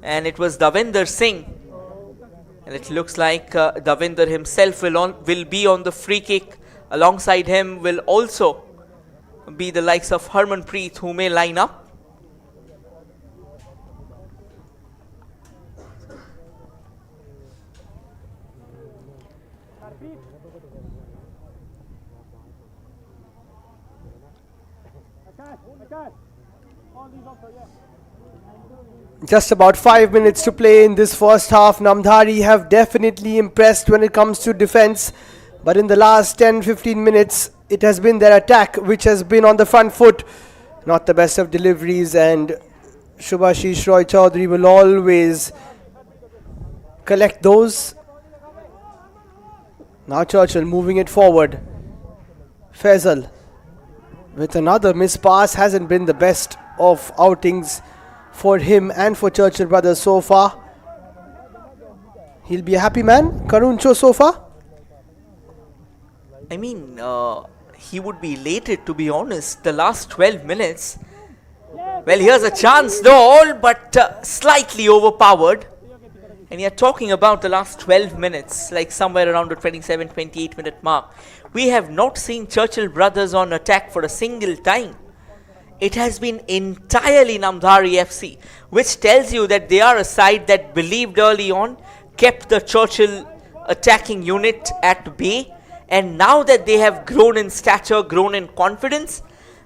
And it was Davinder Singh And it looks like Davinder himself will be on the free kick. Alongside him will also be the likes of Harmanpreet, who may line up. Just about 5 minutes to play in this first half. Namdhari have definitely impressed when it comes to defense. But in the last 10-15 minutes, it has been their attack which has been on the front foot. Not the best of deliveries, and Shubhashish Roy Chaudhary will always collect those. Now Churchill moving it forward. Faisal with another missed pass. Hasn't been the best of outings for him and for Churchill brothers so far. He'll be a happy man, Karuncho, so far. I mean, he would be elated, to be honest. The last 12 minutes. Well, here's a chance though, but slightly overpowered. And you're talking about the last 12 minutes, like somewhere around the 27-28 minute mark. We have not seen Churchill brothers on attack for a single time. It has been entirely Namdhari FC, which tells you that they are a side that believed early on, kept the Churchill attacking unit at bay, and now that they have grown in stature, grown in confidence,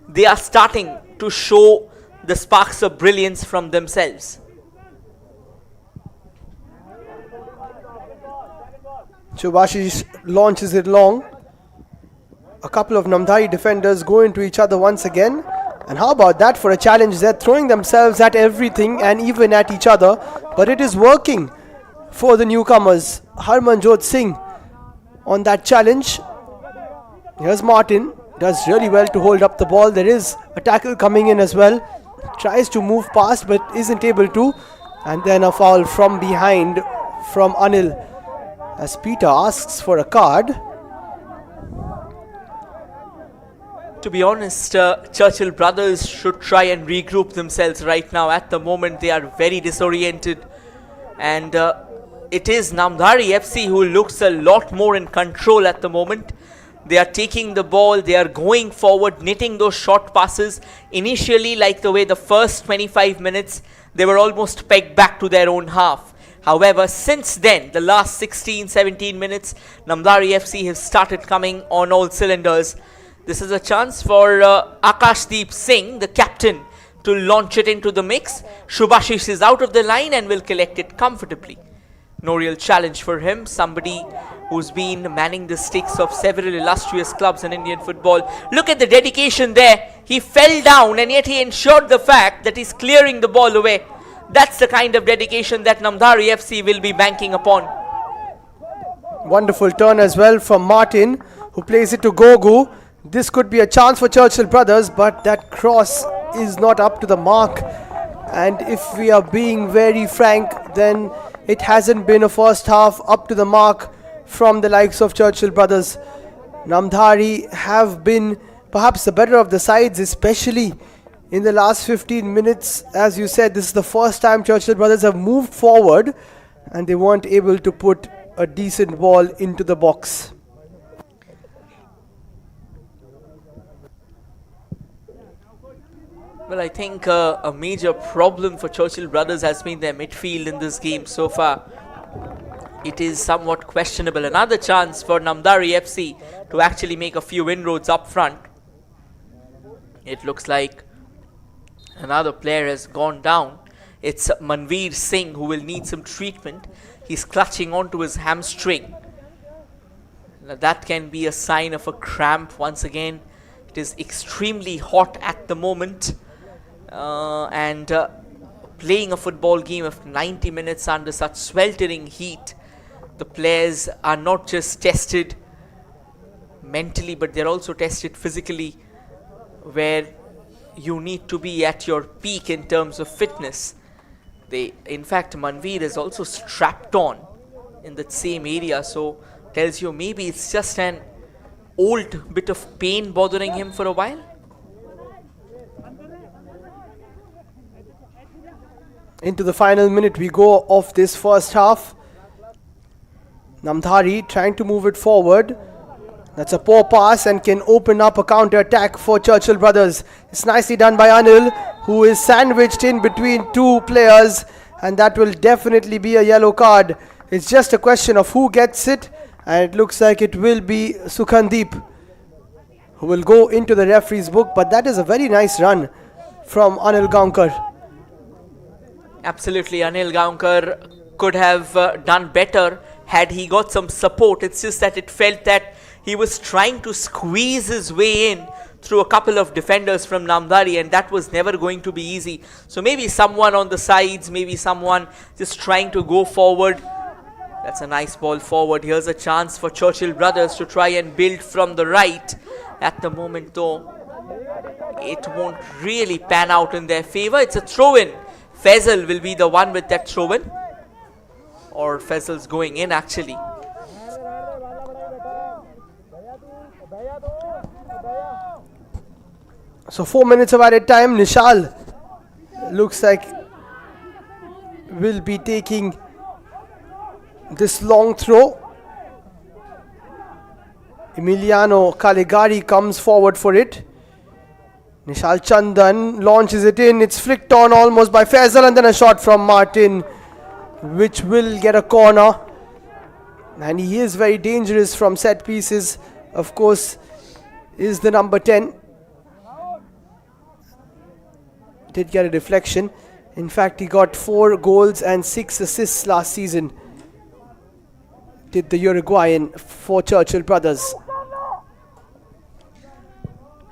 they are starting to show the sparks of brilliance from themselves. Shubhashish launches it long. A couple of Namdhari defenders go into each other once again. And how about that for a challenge? They're throwing themselves at everything and even at each other. But it is working for the newcomers. Harmanjot Singh on that challenge. Here's Martin. Does really well to hold up the ball. There is a tackle coming in as well. Tries to move past but isn't able to. And then a foul from behind from Anil, as Peter asks for a card. To be honest, Churchill brothers should try and regroup themselves right now. At the moment, they are very disoriented. And it is Namdhari FC who looks a lot more in control at the moment. They are taking the ball, they are going forward, knitting those short passes. Initially, like the way the first 25 minutes, they were almost pegged back to their own half. However, since then, the last 16-17 minutes, Namdhari FC have started coming on all cylinders. This is a chance for Akashdeep Singh, the captain, to launch it into the mix. Shubhashish is out of the line and will collect it comfortably. No real challenge for him. Somebody who's been manning the sticks of several illustrious clubs in Indian football. Look at the dedication there. He fell down and yet he ensured the fact that he's clearing the ball away. That's the kind of dedication that Namdhari FC will be banking upon. Wonderful turn as well from Martin, who plays it to Gogu. This could be a chance for Churchill brothers, but that cross is not up to the mark. And if we are being very frank, then it hasn't been a first half up to the mark from the likes of Churchill brothers. Namdhari have been perhaps the better of the sides, especially in the last 15 minutes. As you said, this is the first time Churchill brothers have moved forward and they weren't able to put a decent ball into the box. Well, I think a major problem for Churchill brothers has been their midfield in this game so far. It is somewhat questionable. Another chance for Namdhari FC to actually make a few inroads up front. It looks like another player has gone down. It's Manveer Singh who will need some treatment. He's clutching onto his hamstring. Now that can be a sign of a cramp once again. It is extremely hot at the moment. Playing a football game of 90 minutes under such sweltering heat, the players are not just tested mentally, but they're also tested physically, where you need to be at your peak in terms of fitness. In fact, Manveer is also strapped on in that same area, so tells you maybe it's just an old bit of pain bothering him for a while. Into the final minute we go of this first half. Namdhari trying to move it forward. That's a poor pass and can open up a counter-attack for Churchill brothers. It's nicely done by Anil, who is sandwiched in between two players, and that will definitely be a yellow card. It's just a question of who gets it, and it looks like it will be Sukhandeep who will go into the referee's book, but that is a very nice run from Anil Gaonkar. Absolutely, Anil Gaonkar could have done better had he got some support. It's just that it felt that he was trying to squeeze his way in through a couple of defenders from Namdhari, and that was never going to be easy. So maybe someone on the sides, maybe someone just trying to go forward. That's a nice ball forward. Here's a chance for Churchill brothers to try and build from the right. At the moment though, it won't really pan out in their favor. It's a throw-in. Faisal will be the one with that throw-in. Or Faisal's going in actually. So 4 minutes of added time. Nishal looks like will be taking this long throw. Emiliano Caligari comes forward for it. Nishal Chandan launches it in. It's flicked on almost by Faisal, and then a shot from Martin, which will get a corner. And he is very dangerous from set pieces. Of course, is the number 10. Did get a deflection. In fact, he got 4 goals and 6 assists last season. Did the Uruguayan for Churchill brothers.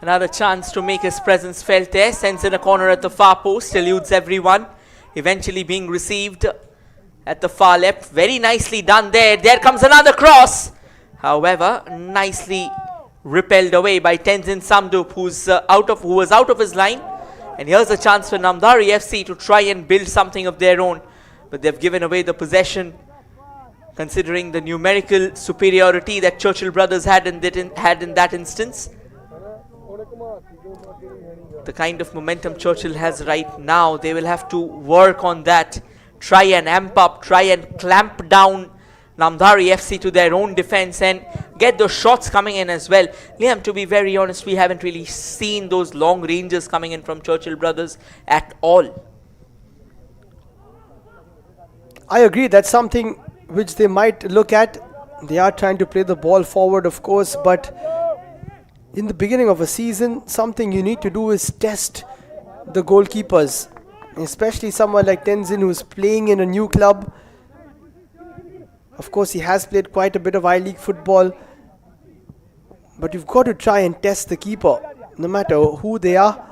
Another chance to make his presence felt there. Sends in a corner at the far post. Eludes everyone. Eventually being received at the far left. Very nicely done there. There comes another cross. However, nicely repelled away by Tenzin Samdup, who was out of his line. And here's a chance for Namdhari FC to try and build something of their own. But they've given away the possession, considering the numerical superiority that Churchill brothers had in that instance. The kind of momentum Churchill has right now, they will have to work on that. Try and amp up, try and clamp down Namdhari FC to their own defense and get those shots coming in as well. Liam, to be very honest, we haven't really seen those long ranges coming in from Churchill brothers at all. I agree, that's something which they might look at. They are trying to play the ball forward, of course, but in the beginning of a season, something you need to do is test the goalkeepers, especially someone like Tenzin, who's playing in a new club. Of course, he has played quite a bit of I-League football, but you've got to try and test the keeper, no matter who they are,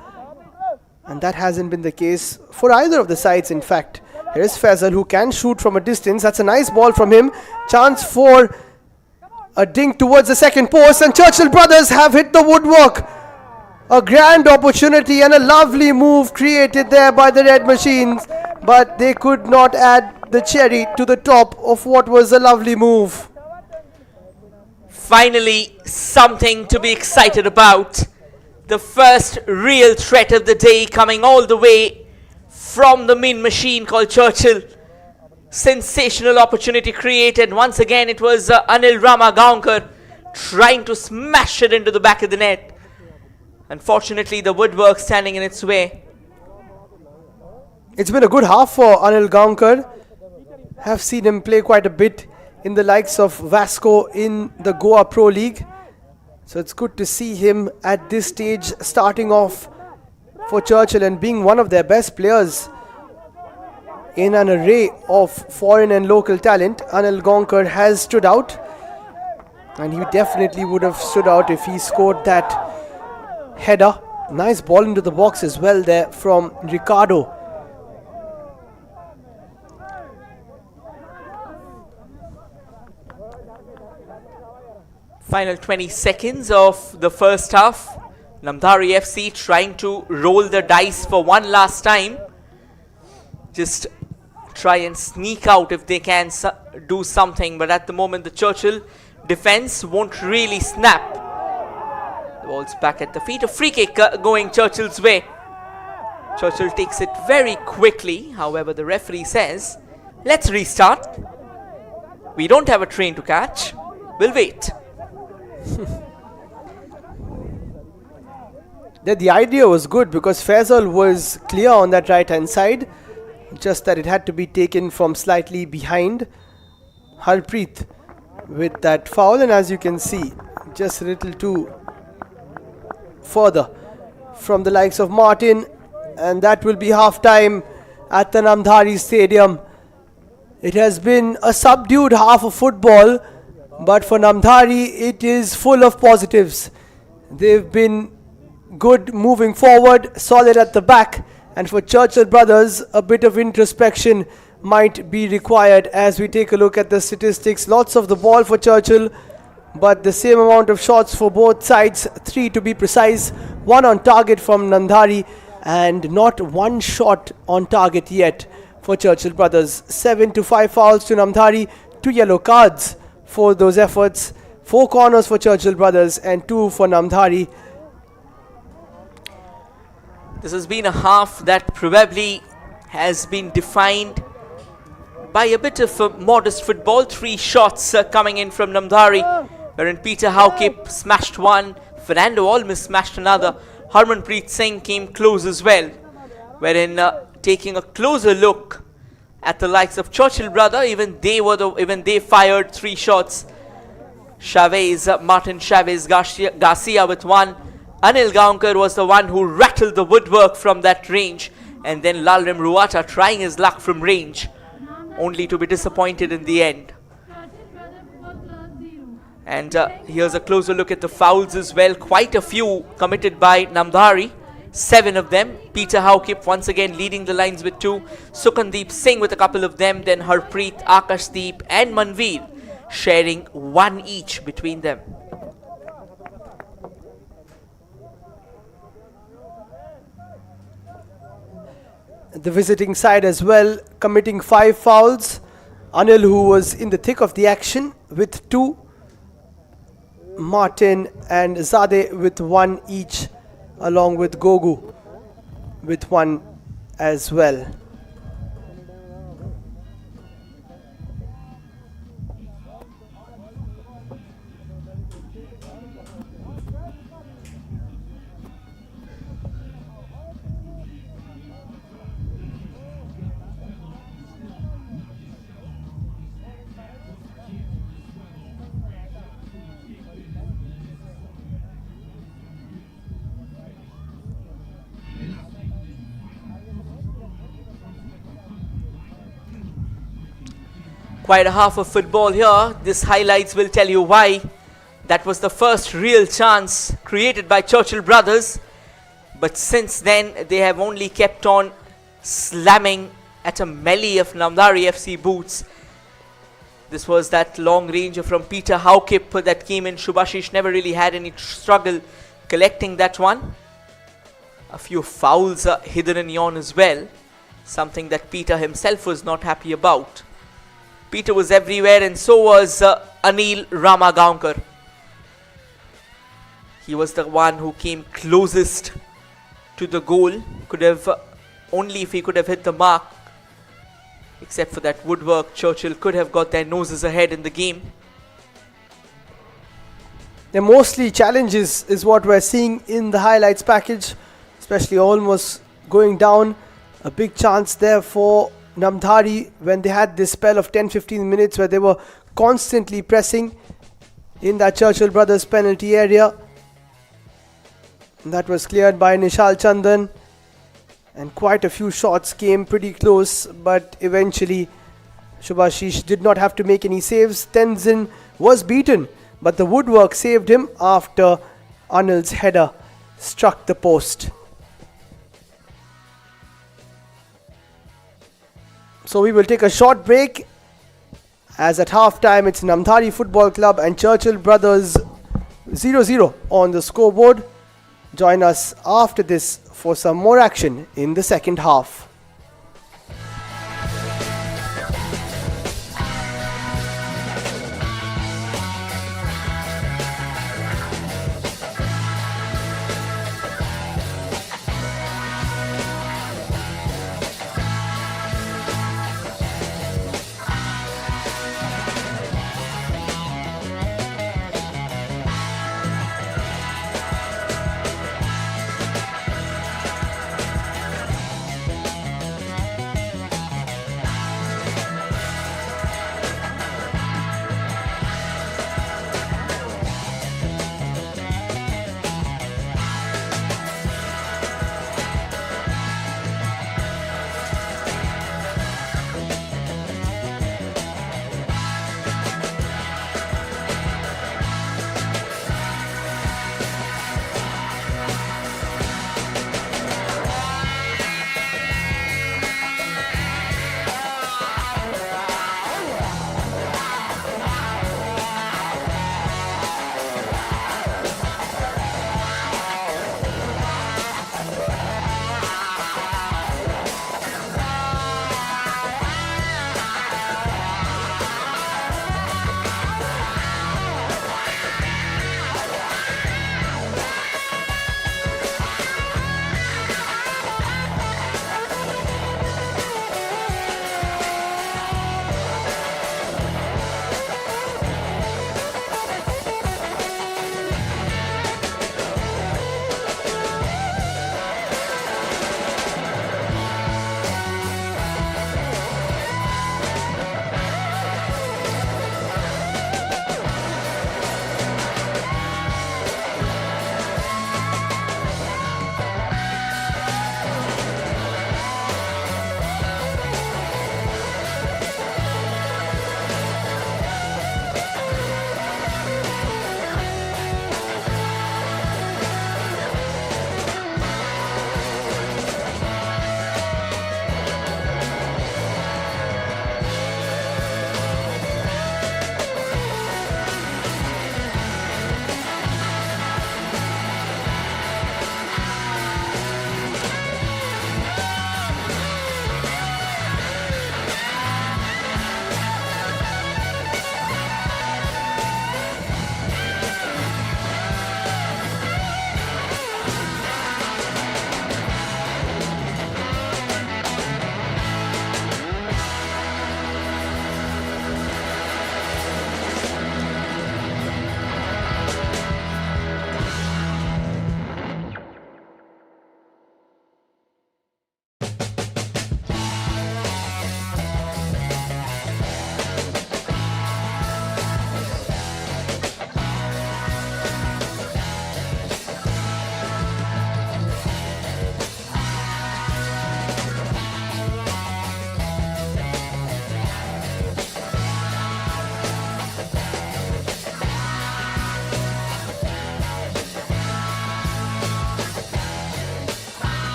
and that hasn't been the case for either of the sides, in fact. Here is Faisal, who can shoot from a distance. That's a nice ball from him. Chance for a dink towards the second post, and Churchill brothers have hit the woodwork. A grand opportunity and a lovely move created there by the Red Machines, but they could not add the cherry to the top of what was a lovely move. Finally, something to be excited about. The first real threat of the day coming all the way from the mean machine called Churchill. Sensational opportunity created. Once again, it was Anil Rama Gaonkar trying to smash it into the back of the net. Unfortunately, the woodwork standing in its way. It's been a good half for Anil Gaonkar. Have seen him play quite a bit in the likes of Vasco in the Goa Pro League. So it's good to see him at this stage starting off for Churchill and being one of their best players in an array of foreign and local talent. Anil Gaonkar has stood out, and he definitely would have stood out if he scored that header. Nice ball into the box as well there from Ricardo. Final 20 seconds of the first half. Namdhari FC trying to roll the dice for one last time. Just try and sneak out if they can do something. But at the moment, the Churchill defense won't really snap. The ball's back at the feet. A free kick going Churchill's way. Churchill takes it very quickly. However, the referee says, let's restart. We don't have a train to catch. We'll wait. The idea was good because Faisal was clear on that right hand side, just that it had to be taken from slightly behind Harpreet with that foul, and as you can see, just a little too further from the likes of Martin, and that will be half time at the Namdhari Stadium. It has been a subdued half of football, but for Namdhari it is full of positives. They've been good moving forward, solid at the back, and for Churchill brothers a bit of introspection might be required as we take a look at the statistics. Lots of the ball for Churchill, but the same amount of shots for both sides, 3 to be precise, 1 on target from Namdhari and not one shot on target yet for Churchill brothers. 7 to 5 fouls to Namdhari, 2 yellow cards for those efforts, 4 corners for Churchill brothers and 2 for Namdhari. This has been a half that probably has been defined by a bit of a modest football. 3 shots coming in from Namdhari, wherein Peter Haukip smashed one, Fernando Olmis smashed another, Harmanpreet Singh came close as well, wherein taking a closer look at the likes of Churchill brother, even they fired 3 shots. Martin Chavez Garcia with 1. Anil Gaonkar was the one who rattled the woodwork from that range, and then Lalrim Ruata trying his luck from range, only to be disappointed in the end. And here's a closer look at the fouls as well. Quite a few committed by Namdhari, 7 of them. Peter Haukip once again leading the lines with 2. Sukandeep Singh with a couple of them. Then Harpreet, Akashdeep and Manveer sharing 1 each between them. The visiting side as well committing 5 fouls. Anil, who was in the thick of the action, with 2. Martin and Zadeh with 1 each, along with Gogu with 1 as well. Quite a half of football here. This highlights will tell you why. That was the first real chance created by Churchill brothers, but since then they have only kept on slamming at a melee of Namdhari FC boots. This was that long range from Peter Haukip that came in. Shubhashish never really had any struggle collecting that one. A few fouls are hidden in yawn as well, something that Peter himself was not happy about. Peter was everywhere and so was Anil Rama Gaonkar. He was the one who came closest to the goal. Could have, only if he could have hit the mark. Except for that woodwork, Churchill could have got their noses ahead in the game. They're mostly challenges is what we're seeing in the highlights package, especially almost going down. A big chance there for Namdhari when they had this spell of 10-15 minutes where they were constantly pressing in that Churchill brothers penalty area. And that was cleared by Nishal Chandan, and quite a few shots came pretty close, but eventually Shubhashish did not have to make any saves. Tenzin was beaten, but the woodwork saved him after Anil's header struck the post. So we will take a short break, as at half time it's Namdhari Football Club and Churchill brothers 0-0 on the scoreboard. Join us after this for some more action in the second half.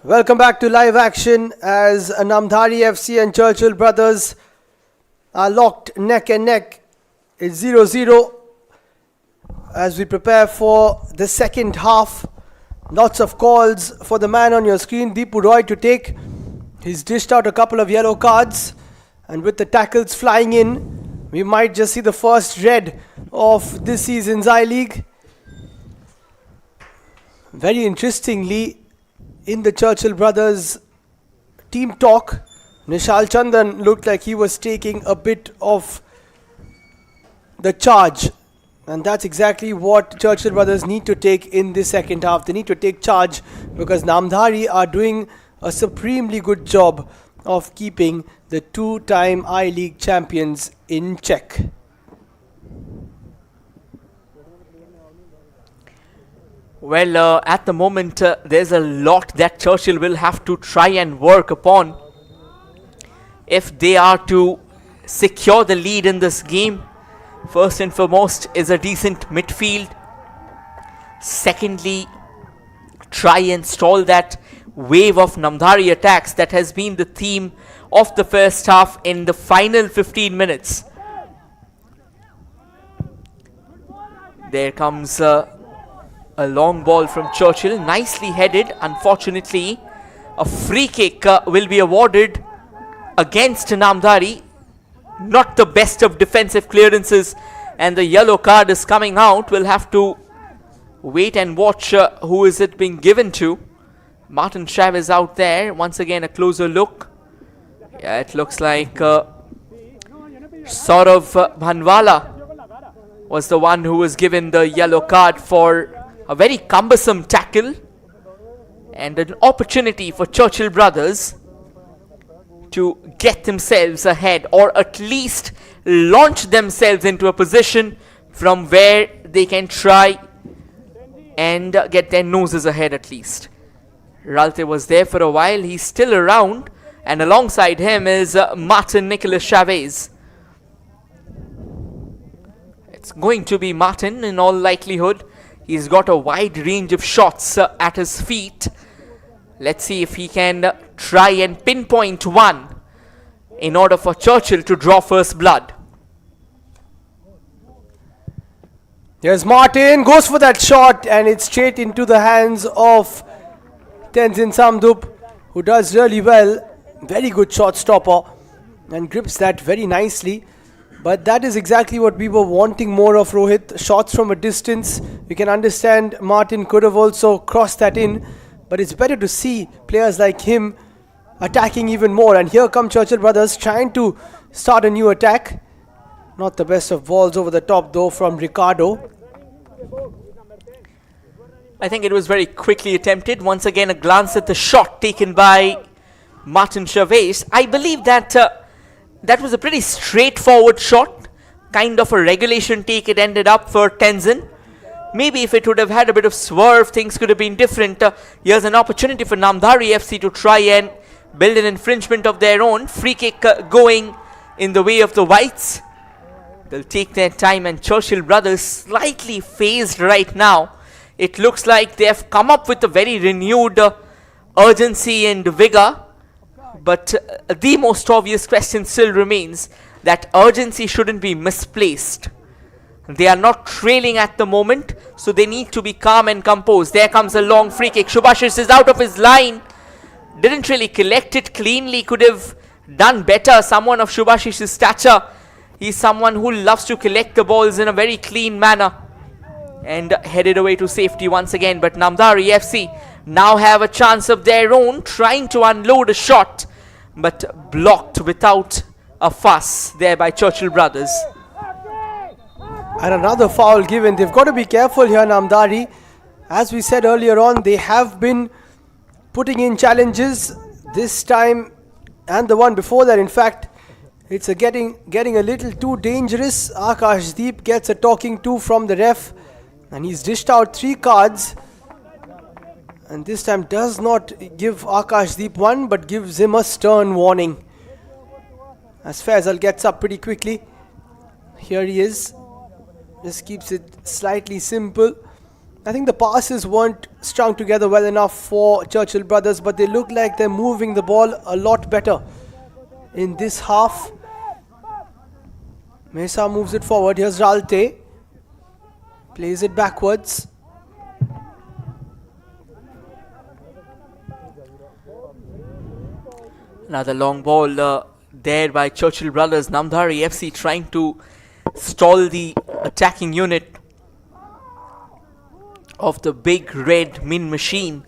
Welcome back to live action as Namdhari FC and Churchill brothers are locked neck and neck. It's 0-0 as we prepare for the second half. Lots of calls for the man on your screen, Deepu Roy, to take. He's dished out a couple of yellow cards, and with the tackles flying in, we might just see the first red of this season's I-League. Very interestingly, in the Churchill brothers team talk, Nishal Chandan looked like he was taking a bit of the charge, and that's exactly what Churchill brothers need to take in this second half. They need to take charge because Namdhari are doing a supremely good job of keeping the two-time I-League champions in check. Well, at the moment, there's a lot that Churchill will have to try and work upon if they are to secure the lead in this game. First and foremost is a decent midfield. Secondly, try and stall that wave of Namdhari attacks that has been the theme of the first half in the final 15 minutes. There comes a long ball from Churchill, nicely headed. Unfortunately, a free kick will be awarded against Namdhari. Not the best of defensive clearances, and the yellow card is coming out. We'll have to wait and watch who is it being given to. Martin Chavez out there. Once again, a closer look. Yeah, it looks like Saurav Bhanwala was the one who was given the yellow card for a very cumbersome tackle, and an opportunity for Churchill brothers to get themselves ahead, or at least launch themselves into a position from where they can try and get their noses ahead at least. Ralte was there for a while. He's still around, and alongside him is Martin Nicholas Chavez. It's going to be Martin in all likelihood. He's got a wide range of shots at his feet. Let's see if he can try and pinpoint one in order for Churchill to draw first blood. Here's Martin, goes for that shot, and it's straight into the hands of Tenzin Samdup, who does really well. Very good shot stopper and grips that very nicely. But that is exactly what we were wanting more of, Rohit. Shots from a distance. We can understand Martin could have also crossed that in, but it's better to see players like him attacking even more. And here come Churchill brothers trying to start a new attack. Not the best of balls over the top though from Ricardo. I think it was very quickly attempted. Once again, a glance at the shot taken by Martin Chavez. I believe that that was a pretty straightforward shot. Kind of a regulation take it ended up for Tenzin. Maybe if it would have had a bit of swerve, things could have been different. Here's an opportunity for Namdhari FC to try and build an infringement of their own. Free kick going in the way of the Whites. They'll take their time, and Churchill brothers slightly phased right now. It looks like they have come up with a very renewed urgency and vigor. But the most obvious question still remains that urgency shouldn't be misplaced. They are not trailing at the moment, so they need to be calm and composed. There comes a long free kick. Shubhashish is out of his line. Didn't really collect it cleanly. Could have done better. Someone of Shubhashish's stature. He's someone who loves to collect the balls in a very clean manner. And headed away to safety once again. But Namdhari FC now have a chance of their own, trying to unload a shot, but blocked without a fuss there by Churchill brothers. And another foul given. They've got to be careful here, Namdhari. As we said earlier on, they have been putting in challenges this time and the one before that. In fact, it's getting a little too dangerous. Akashdeep gets a talking to from the ref, and he's dished out 3 cards. And this time does not give Akashdeep one, but gives him a stern warning. As Faisal gets up pretty quickly. Here he is. Just keeps it slightly simple. I think the passes weren't strung together well enough for Churchill brothers, but they look like they're moving the ball a lot better in this half. Mesa moves it forward. Here's Ralte. Plays it backwards. Another long ball there by Churchill brothers. Namdhari FC trying to stall the attacking unit of the big red Min machine,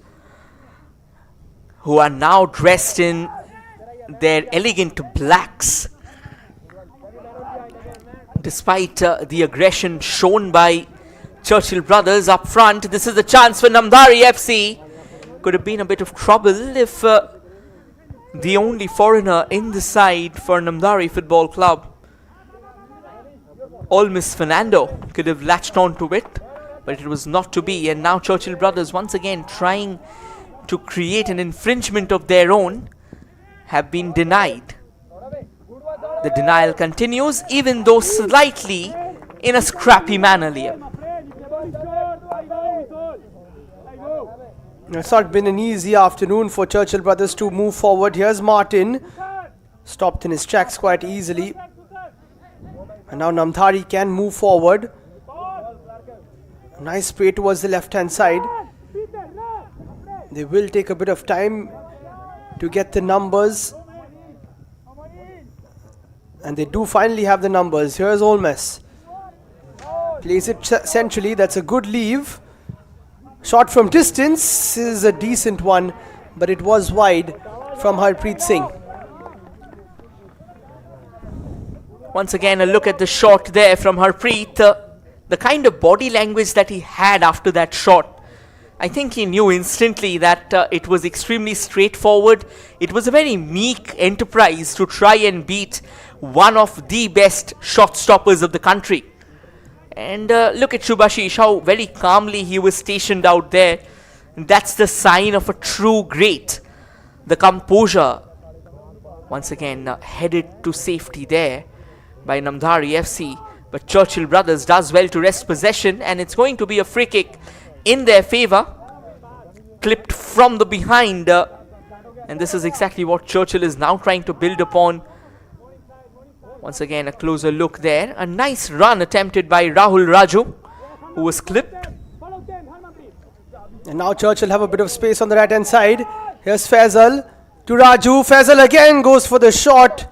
who are now dressed in their elegant blacks. Despite the aggression shown by Churchill brothers up front, this is a chance for Namdhari FC. Could have been a bit of trouble if the only foreigner in the side for Namdhari Football Club, Olmis Fernando, could have latched on to it, but it was not to be. And now Churchill brothers once again trying to create an infringement of their own, have been denied. The denial continues, even though slightly in a scrappy manner, Liam. It's not been an easy afternoon for Churchill brothers to move forward. Here's Martin. Stopped in his tracks quite easily. And now Namdhari can move forward. Nice spray towards the left hand side. They will take a bit of time to get the numbers. And they do finally have the numbers. Here's Olmes. Plays it centrally. That's a good leave. Shot from distance is a decent one, but it was wide from Harpreet Singh. Once again, a look at the shot there from Harpreet. The kind of body language that he had after that shot, I think he knew instantly that it was extremely straightforward. It was a very meek enterprise to try and beat one of the best shot stoppers of the country. And look at Shubhashish, how very calmly he was stationed out there. That's the sign of a true great. The composure, once again, headed to safety there by Namdhari FC. But Churchill brothers does well to wrest possession, and it's going to be a free kick in their favour. Clipped from the behind. And this is exactly what Churchill is now trying to build upon. Once again, a closer look there. A nice run attempted by Rahul Raju, who was clipped. And now Churchill have a bit of space on the right hand side. Here's Faisal to Raju. Faisal again goes for the shot.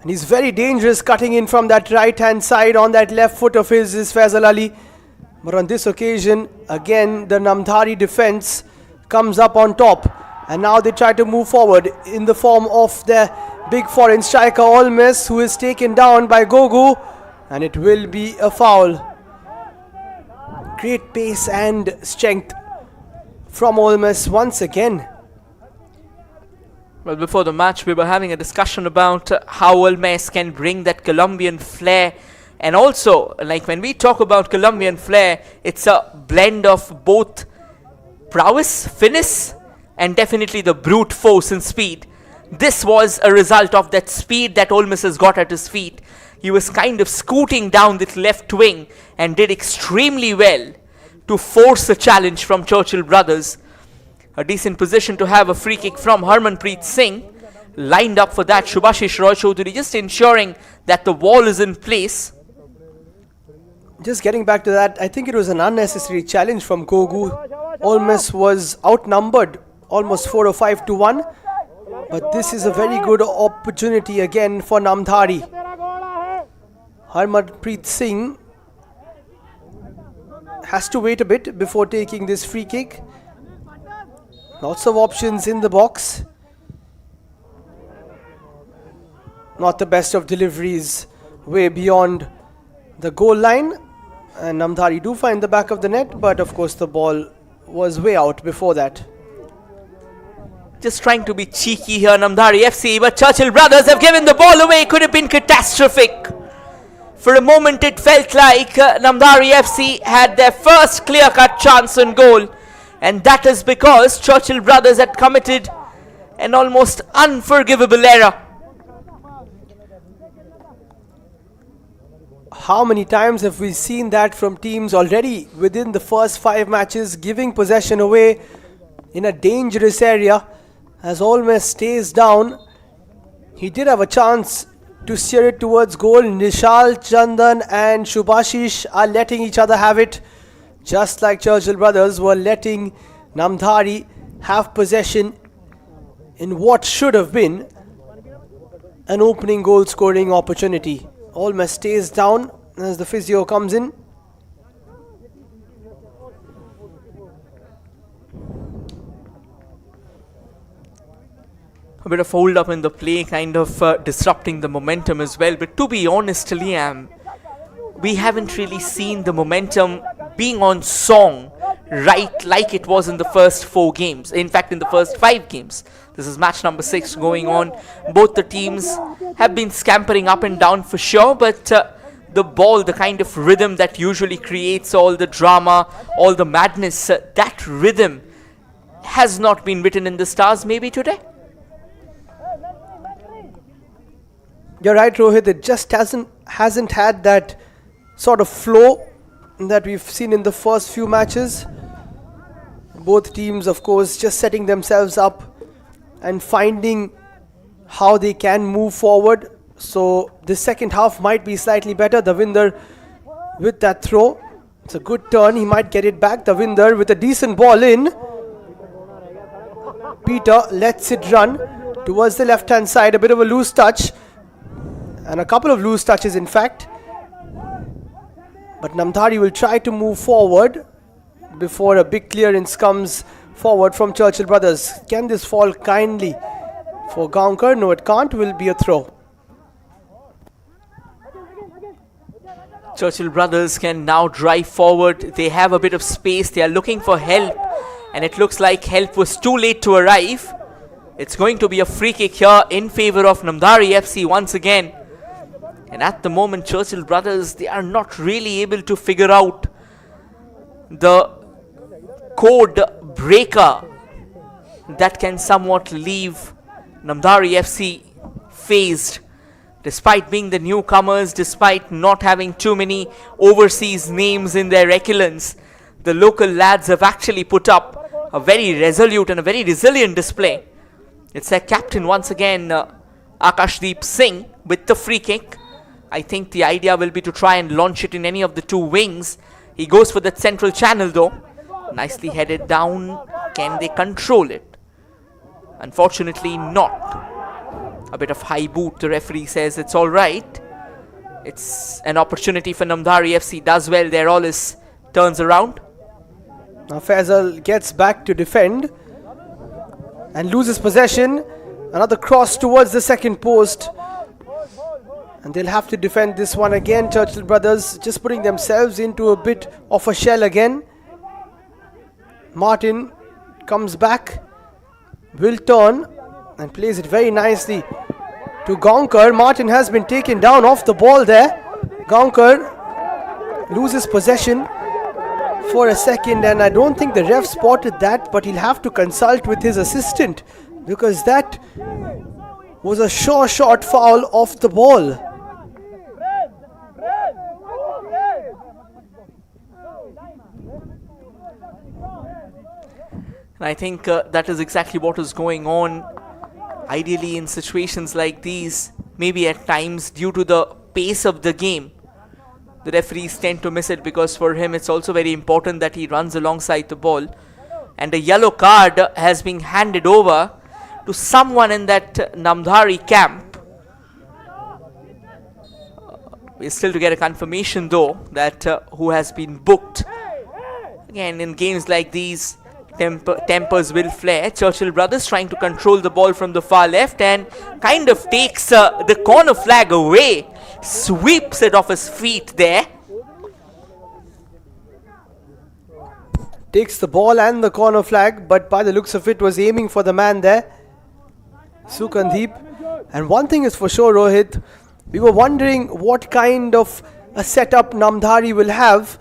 And he's very dangerous cutting in from that right hand side. On that left foot of his is Faisal Ali. But on this occasion, again, the Namdhari defense comes up on top. And now they try to move forward in the form of their big foreign striker Olmes, who is taken down by Gogu. And it will be a foul. Great pace and strength from Olmes once again. Well, before the match, we were having a discussion about how Olmes can bring that Colombian flair. And also, like when we talk about Colombian flair, it's a blend of both prowess, finesse, and definitely the brute force and speed. This was a result of that speed that Olmes has got at his feet. He was kind of scooting down the left wing and did extremely well to force a challenge from Churchill brothers. A decent position to have a free kick from Harmanpreet Singh. Lined up for that, Shubhashish Roy Chaudhary just ensuring that the wall is in place. Just getting back to that, I think it was an unnecessary challenge from Gogu. Olmes was outnumbered almost 4 or 5 to 1. But this is a very good opportunity again for Namdhari. Harmanpreet Singh has to wait a bit before taking this free kick. Lots of options in the box. Not the best of deliveries, way beyond the goal line. And Namdhari do find the back of the net, but of course the ball was way out before that. Just trying to be cheeky here, Namdhari FC, but Churchill brothers have given the ball away. Could have been catastrophic. For a moment it felt like Namdhari FC had their first clear-cut chance on goal. And that is because Churchill brothers had committed an almost unforgivable error. How many times have we seen that from teams already within the first 5 matches, giving possession away in a dangerous area as Olmes stays down. He did have a chance to steer it towards goal. Nishal, Chandan and Shubhashish are letting each other have it, just like Churchill brothers were letting Namdhari have possession in what should have been an opening goal scoring opportunity. Olmes stays down as the physio comes in. A bit of hold up in the play, kind of disrupting the momentum as well. But to be honest, Liam, we haven't really seen the momentum being on song right like it was in the first 4 games. In fact, in the first 5 games. This is match number 6 going on. Both the teams have been scampering up and down for sure, but the ball, the kind of rhythm that usually creates all the drama, all the madness, that rhythm has not been written in the stars maybe today. You're right, Rohit. It just hasn't had that sort of flow that we've seen in the first few matches. Both teams, of course, just setting themselves up and finding how they can move forward. So the second half might be slightly better. Davinder with that throw. It's a good turn. He might get it back. Davinder with a decent ball in. Peter lets it run towards the left-hand side. A bit of a loose touch. And a couple of loose touches, in fact. But Namdhari will try to move forward before a big clearance comes forward from Churchill brothers. Can this fall kindly for Gaonkar? No, it can't. Will be a throw. Churchill brothers can now drive forward. They have a bit of space. They are looking for help. And it looks like help was too late to arrive. It's going to be a free kick here in favor of Namdhari FC once again. And at the moment, Churchill brothers, they are not really able to figure out the code breaker that can somewhat leave Namdhari FC phased. Despite being the newcomers, despite not having too many overseas names in their echelons, the local lads have actually put up a very resolute and a very resilient display. It's their captain once again, Akashdeep Singh, with the free kick. I think the idea will be to try and launch it in any of the 2 wings. He goes for that central channel though. Nicely headed down. Can they control it? Unfortunately not. A bit of high boot. The referee says it's alright. It's an opportunity for Namdhari FC. Does well there. Allis turns around. Now Faisal gets back to defend and loses possession. Another cross towards the second post. And they'll have to defend this one again. Churchill brothers just putting themselves into a bit of a shell again. Martin comes back, will turn and plays it very nicely to Gaonkar. Martin has been taken down off the ball there. Gaonkar loses possession for a second, and I don't think the ref spotted that, but he'll have to consult with his assistant because that was a sure shot foul off the ball. And I think that is exactly what is going on. Ideally in situations like these, maybe at times due to the pace of the game, the referees tend to miss it because for him it's also very important that he runs alongside the ball. And a yellow card has been handed over to someone in that Namdhari camp. We're still to get a confirmation though that who has been booked. Again, in games like these, tempers will flare. Churchill brothers trying to control the ball from the far left and kind of takes the corner flag away. Sweeps it off his feet there. Takes the ball and the corner flag, but by the looks of it was aiming for the man there, Sukandeep. And one thing is for sure, Rohit, we were wondering what kind of a setup Namdhari will have.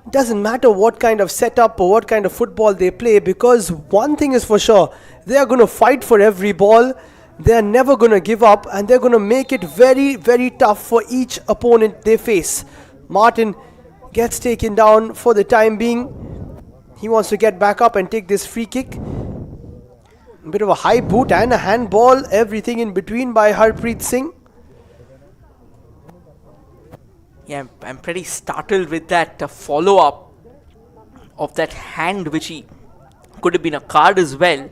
Doesn't matter what kind of setup or what kind of football they play, because one thing is for sure, they are going to fight for every ball. They're never going to give up, and they're going to make it very, very tough for each opponent they face. Martin gets taken down for the time being. He wants to get back up and take this free kick. A bit of a high boot and a handball, everything in between by Harpreet Singh. Yeah, I'm pretty startled with that follow-up of that hand, which he could have been a card as well.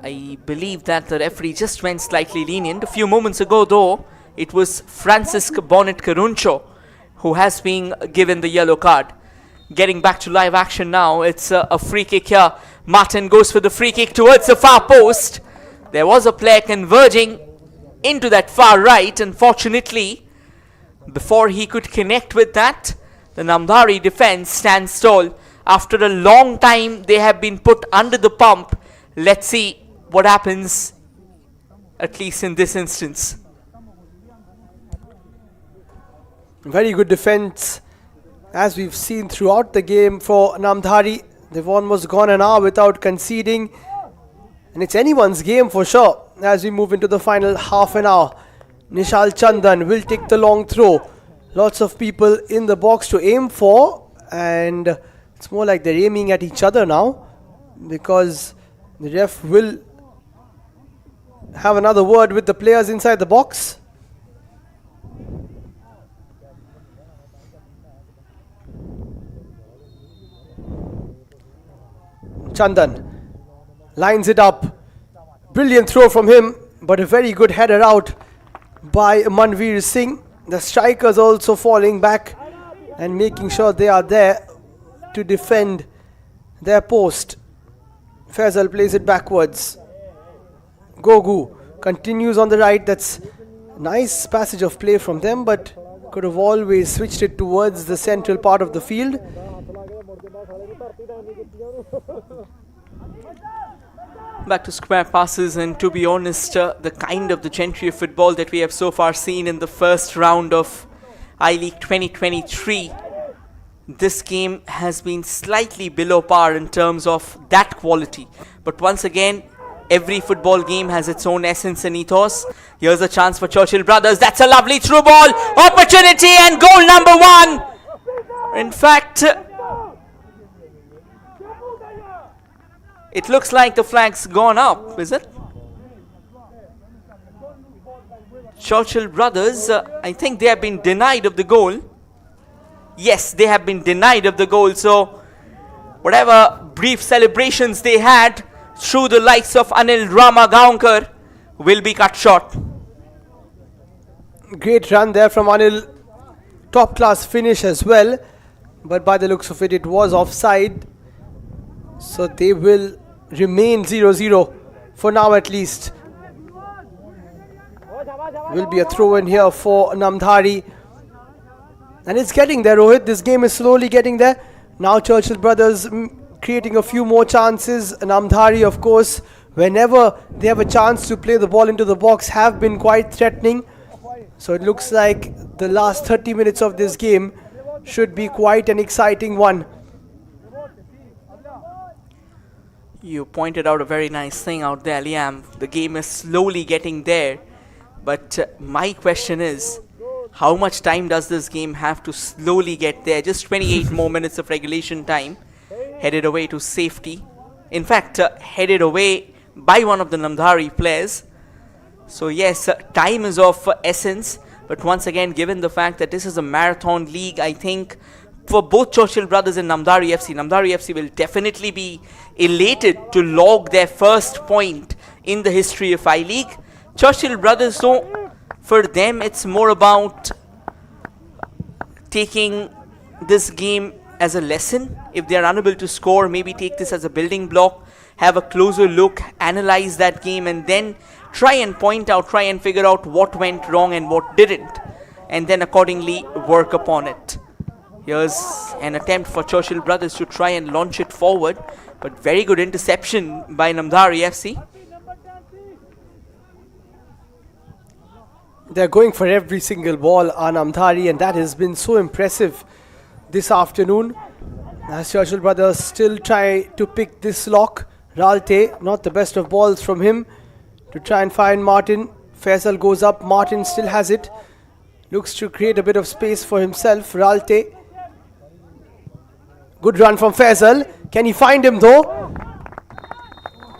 I believe that the referee just went slightly lenient. A few moments ago, though, it was Francisco Bonnet Caruncho who has been given the yellow card. Getting back to live action now, it's a free kick here. Martin goes for the free kick towards the far post. There was a player converging into that far right. Unfortunately, before he could connect with that, the Namdhari defense stands tall. After a long time, they have been put under the pump. Let's see what happens, at least in this instance. Very good defense, as we've seen throughout the game for Namdhari. They've almost gone an hour without conceding, and it's anyone's game for sure as we move into the final half an hour. Nishal Chandan will take the long throw. Lots of people in the box to aim for, and it's more like they're aiming at each other now, because the ref will have another word with the players inside the box. Chandan lines it up. Brilliant throw from him, but a very good header out by Manveer Singh. The strikers also falling back and making sure they are there to defend their post. Faisal plays it backwards. Gogu continues on the right. That's nice passage of play from them, but could have always switched it towards the central part of the field. Back to square passes, and to be honest, the kind of the gentry of football that we have so far seen in the first round of I-League 2023, this game has been slightly below par in terms of that quality. But once again, every football game has its own essence and ethos. Here's a chance for Churchill brothers. That's a lovely through ball. Opportunity and goal number 1. In fact, it looks like the flag's gone up, is it? Churchill brothers, I think they have been denied of the goal. Yes, they have been denied of the goal. So whatever brief celebrations they had through the likes of Anil Ramagaonkar will be cut short. Great run there from Anil. Top class finish as well. But by the looks of it, it was offside. So they will remain 0-0 for now at least. Will be a throw in here for Namdhari. And it's getting there, Rohit. This game is slowly getting there. Now Churchill brothers creating a few more chances. Namdhari, of course, whenever they have a chance to play the ball into the box, have been quite threatening. So it looks like the last 30 minutes of this game should be quite an exciting one. You pointed out a very nice thing out there, Liam. The game is slowly getting there. But my question is, how much time does this game have to slowly get there? Just 28 more minutes of regulation time. Headed away to safety. In fact, headed away by one of the Namdhari players. So yes, time is of essence. But once again, given the fact that this is a marathon league, I think for both Churchill brothers and Namdhari FC will definitely be elated to log their first point in the history of I-League. Churchill brothers, so for them it's more about taking this game as a lesson. If they are unable to score, maybe take this as a building block, have a closer look, analyze that game, and then try and point out, try and figure out what went wrong and what didn't, and then accordingly work upon it. Here's an attempt for Churchill brothers to try and launch it forward, but very good interception by Namdhari FC. They're going for every single ball on Namdhari, and that has been so impressive this afternoon. As Churchill brothers still try to pick this lock. Ralte, not the best of balls from him. to try and find Martin. Faisal goes up. Martin still has it. Looks to create a bit of space for himself. Ralte. Good run from Faisal. Can he find him though?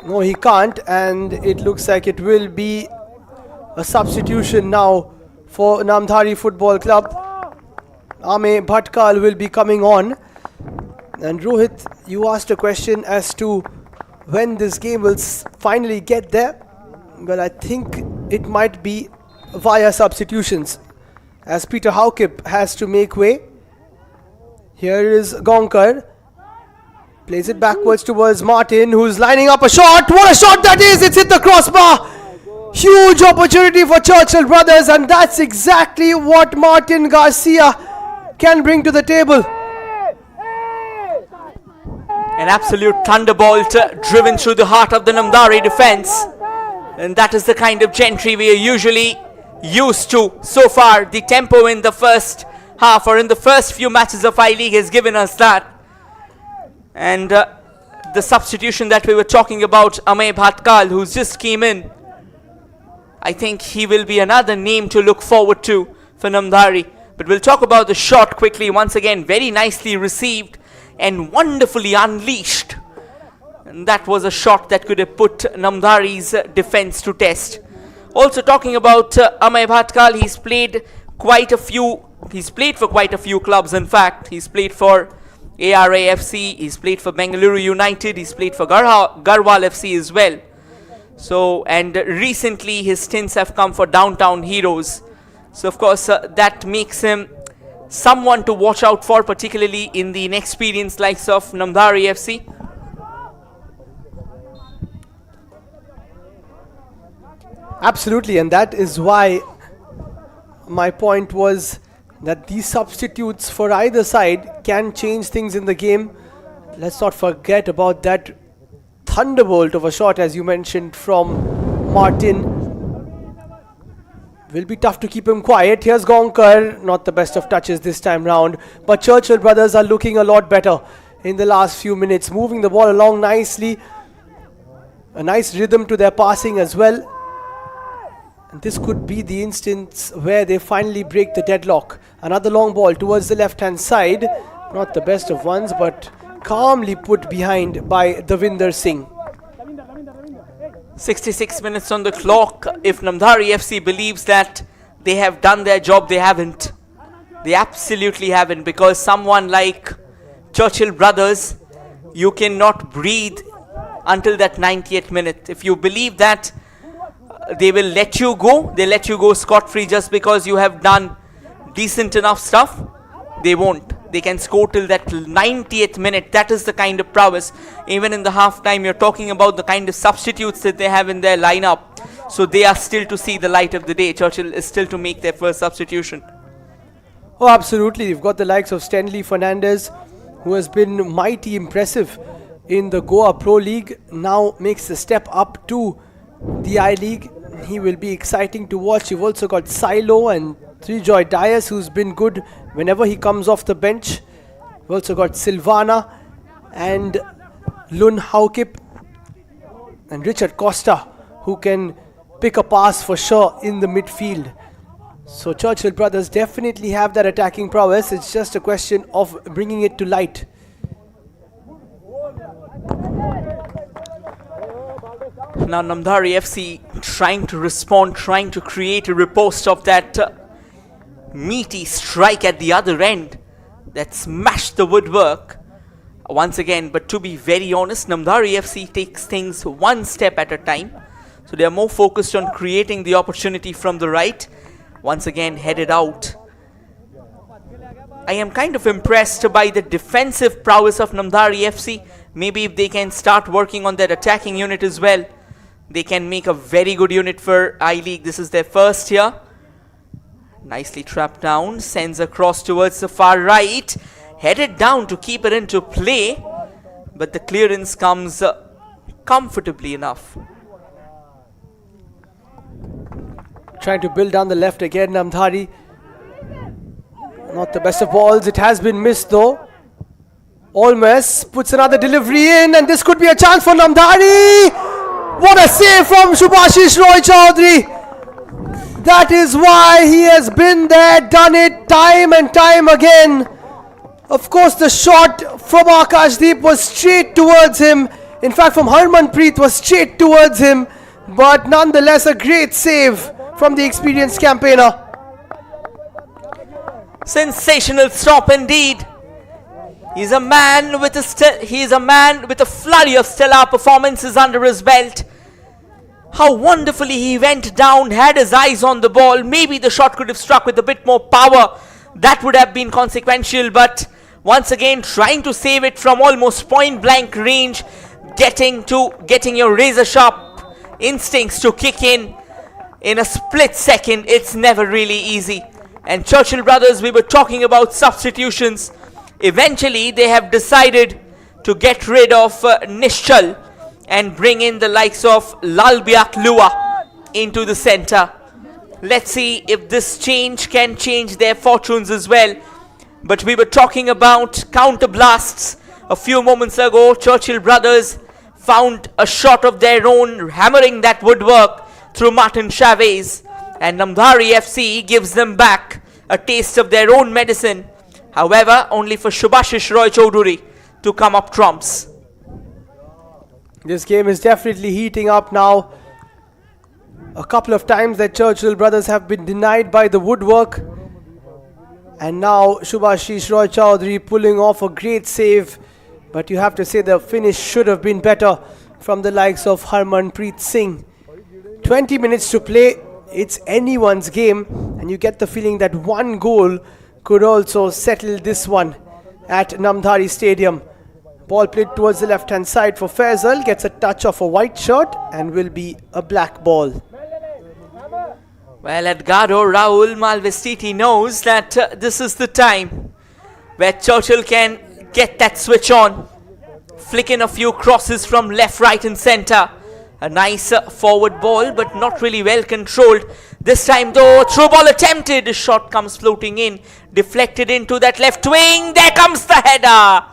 No, he can't. And it looks like it will be a substitution now for Namdhari Football Club. Ame Bhatkal will be coming on. And Rohit, you asked a question as to when this game will finally get there. Well, I think it might be via substitutions, as Peter Haukip has to make way. Here is Gonkar. Plays it backwards towards Martin, who's lining up a shot. What a shot that is! It's hit the crossbar! Huge opportunity for Churchill brothers, and that's exactly what Martin Garcia can bring to the table. An absolute thunderbolt driven through the heart of the Namdhari defense. And that is the kind of gentry we are usually used to. So far, the tempo in the first half or in the first few matches of I-League has given us that. And the substitution that we were talking about, Amay Bhatkal, who's just came in, I think he will be another name to look forward to for Namdhari. But we'll talk about the shot quickly. Once again, very nicely received and wonderfully unleashed. And that was a shot that could have put Namdhari's defense to test. Also talking about Amay Bhatkal, he's played for quite a few clubs. In fact, he's played for ARAFC, he's played for Bengaluru United, he's played for Garhwal FC as well. So, and recently his stints have come for Downtown Heroes. So of course that makes him someone to watch out for, particularly in the inexperienced likes of Namdhari FC. Absolutely, and that is why my point was that these substitutes for either side can change things in the game. Let's not forget about that thunderbolt of a shot, as you mentioned, from Martin. Will be tough to keep him quiet. Here's Gonkar, not the best of touches this time round, but Churchill brothers are looking a lot better in the last few minutes, moving the ball along nicely. A nice rhythm to their passing as well. And this could be the instance where they finally break the deadlock. Another long ball towards the left hand side. Not the best of ones, but calmly put behind by Davinder Singh. 66 minutes on the clock. If Namdhari FC believes that they have done their job, they haven't. They absolutely haven't, because someone like Churchill brothers, you cannot breathe until that 90th minute. If you believe that they will let you go, they let you go scot-free just because you have done decent enough stuff, they won't. They can score till that 90th minute. That is the kind of prowess. Even in the half-time, you're talking about the kind of substitutes that they have in their lineup. So they are still to see the light of the day. Churchill is still to make their first substitution. Oh, absolutely. You've got the likes of Stanley Fernandez, who has been mighty impressive in the Goa Pro League. Now makes the step up to the I-League. He will be exciting to watch. You've also got Silo and Trijoy Dias, who's been good whenever he comes off the bench. We've also got Silvana and Lun Haukip and Richard Costa, who can pick a pass for sure in the midfield. So Churchill brothers definitely have that attacking prowess. It's just a question of bringing it to light. Now Namdhari FC trying to respond, trying to create a riposte of that meaty strike at the other end that smashed the woodwork once again. But to be very honest, Namdhari FC takes things one step at a time. So they are more focused on creating the opportunity from the right. Once again headed out. I am kind of impressed by the defensive prowess of Namdhari FC. Maybe if they can start working on their attacking unit as well, they can make a very good unit for I-League. This is their first here. Nicely trapped down, sends across towards the far right, headed down to keep it into play, but the clearance comes comfortably enough. Trying to build down the left again, Namdhari. Not the best of balls, it has been missed though. Olmes puts another delivery in, and this could be a chance for Namdhari. What a save from Subhashish Roy Chaudhary. That is why he has been there, done it time and time again. Of course, the shot from Akashdeep was straight towards him. In fact, from Harmanpreet was straight towards him. But nonetheless, a great save from the experienced campaigner. Sensational stop indeed. He's a man with a flurry of stellar performances under his belt. How wonderfully he went down, had his eyes on the ball. Maybe the shot could have struck with a bit more power. That would have been consequential, but once again trying to save it from almost point blank range, getting your razor sharp instincts to kick in a split second. It's never really easy. And Churchill brothers, we were talking about substitutions. Eventually they have decided to get rid of Nishchal and bring in the likes of Lalbiak Lua into the center. Let's see if this change can change their fortunes as well. But we were talking about counter blasts a few moments ago. Churchill brothers found a shot of their own, hammering that woodwork through Martin Chavez, and Namdhari FC gives them back a taste of their own medicine. However, only for Subhashish Roy Chaudhary to come up trumps. This game is definitely heating up now. A couple of times that Churchill brothers have been denied by the woodwork. And now Subhashish Roy Chaudhary pulling off a great save. But you have to say the finish should have been better from the likes of Harmanpreet Singh. 20 minutes to play. It's anyone's game. And you get the feeling that one goal could also settle this one at Namdhari Stadium. Ball played towards the left hand side for Faisal. Gets a touch of a white shirt and will be a black ball. Well, Edgardo Raul Malvestiti knows that this is the time where Churchill can get that switch on. Flick in a few crosses from left, right and centre. A nice forward ball, but not really well controlled. This time though, through ball attempted. The shot comes floating in. Deflected into that left wing. There comes the header.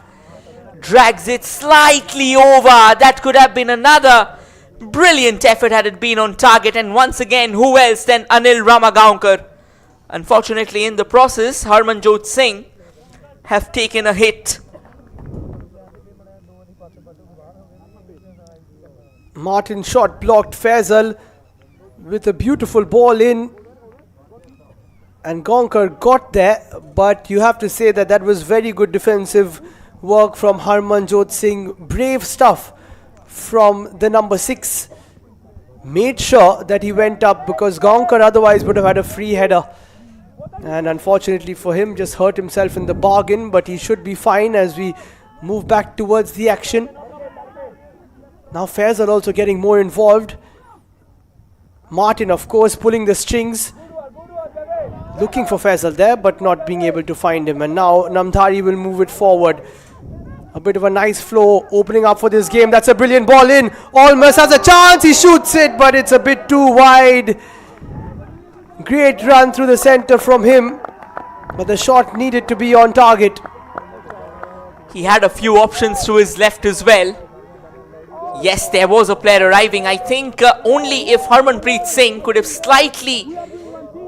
Drags it slightly over. That could have been another brilliant effort had it been on target. And once again, who else than Anil Ramagaonkar. Unfortunately, in the process, Harmanjot Singh have taken a hit. Martin shot blocked Faisal with a beautiful ball in. And Gaonkar got there. But you have to say that that was very good defensive work from Harmanjot Singh. Brave stuff from the number 6. Made sure that he went up because Gaonkar otherwise would have had a free header. And unfortunately for him, just hurt himself in the bargain. But he should be fine as we move back towards the action. Now Faisal also getting more involved. Martin, of course, pulling the strings. Looking for Faisal there, but not being able to find him. And now Namdhari will move it forward. A bit of a nice flow opening up for this game. That's a brilliant ball in. Almost has a chance. He shoots it, but it's a bit too wide. Great run through the center from him. But the shot needed to be on target. He had a few options to his left as well. Yes, there was a player arriving. I think only if Harmanpreet Singh could have slightly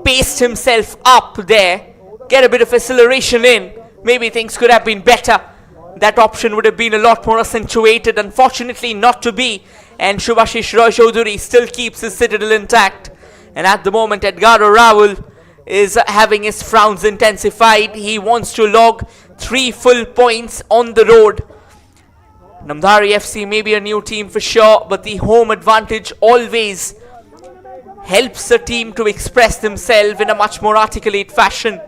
paced himself up there, get a bit of acceleration in, maybe things could have been better. That option would have been a lot more accentuated. Unfortunately not to be. And Subhashish Roy Chaudhary still keeps his citadel intact. And at the moment, Edgardo Raul is having his frowns intensified. He wants to log 3 full points on the road. Namdhari FC may be a new team for sure, but the home advantage always helps a team to express themselves in a much more articulate fashion.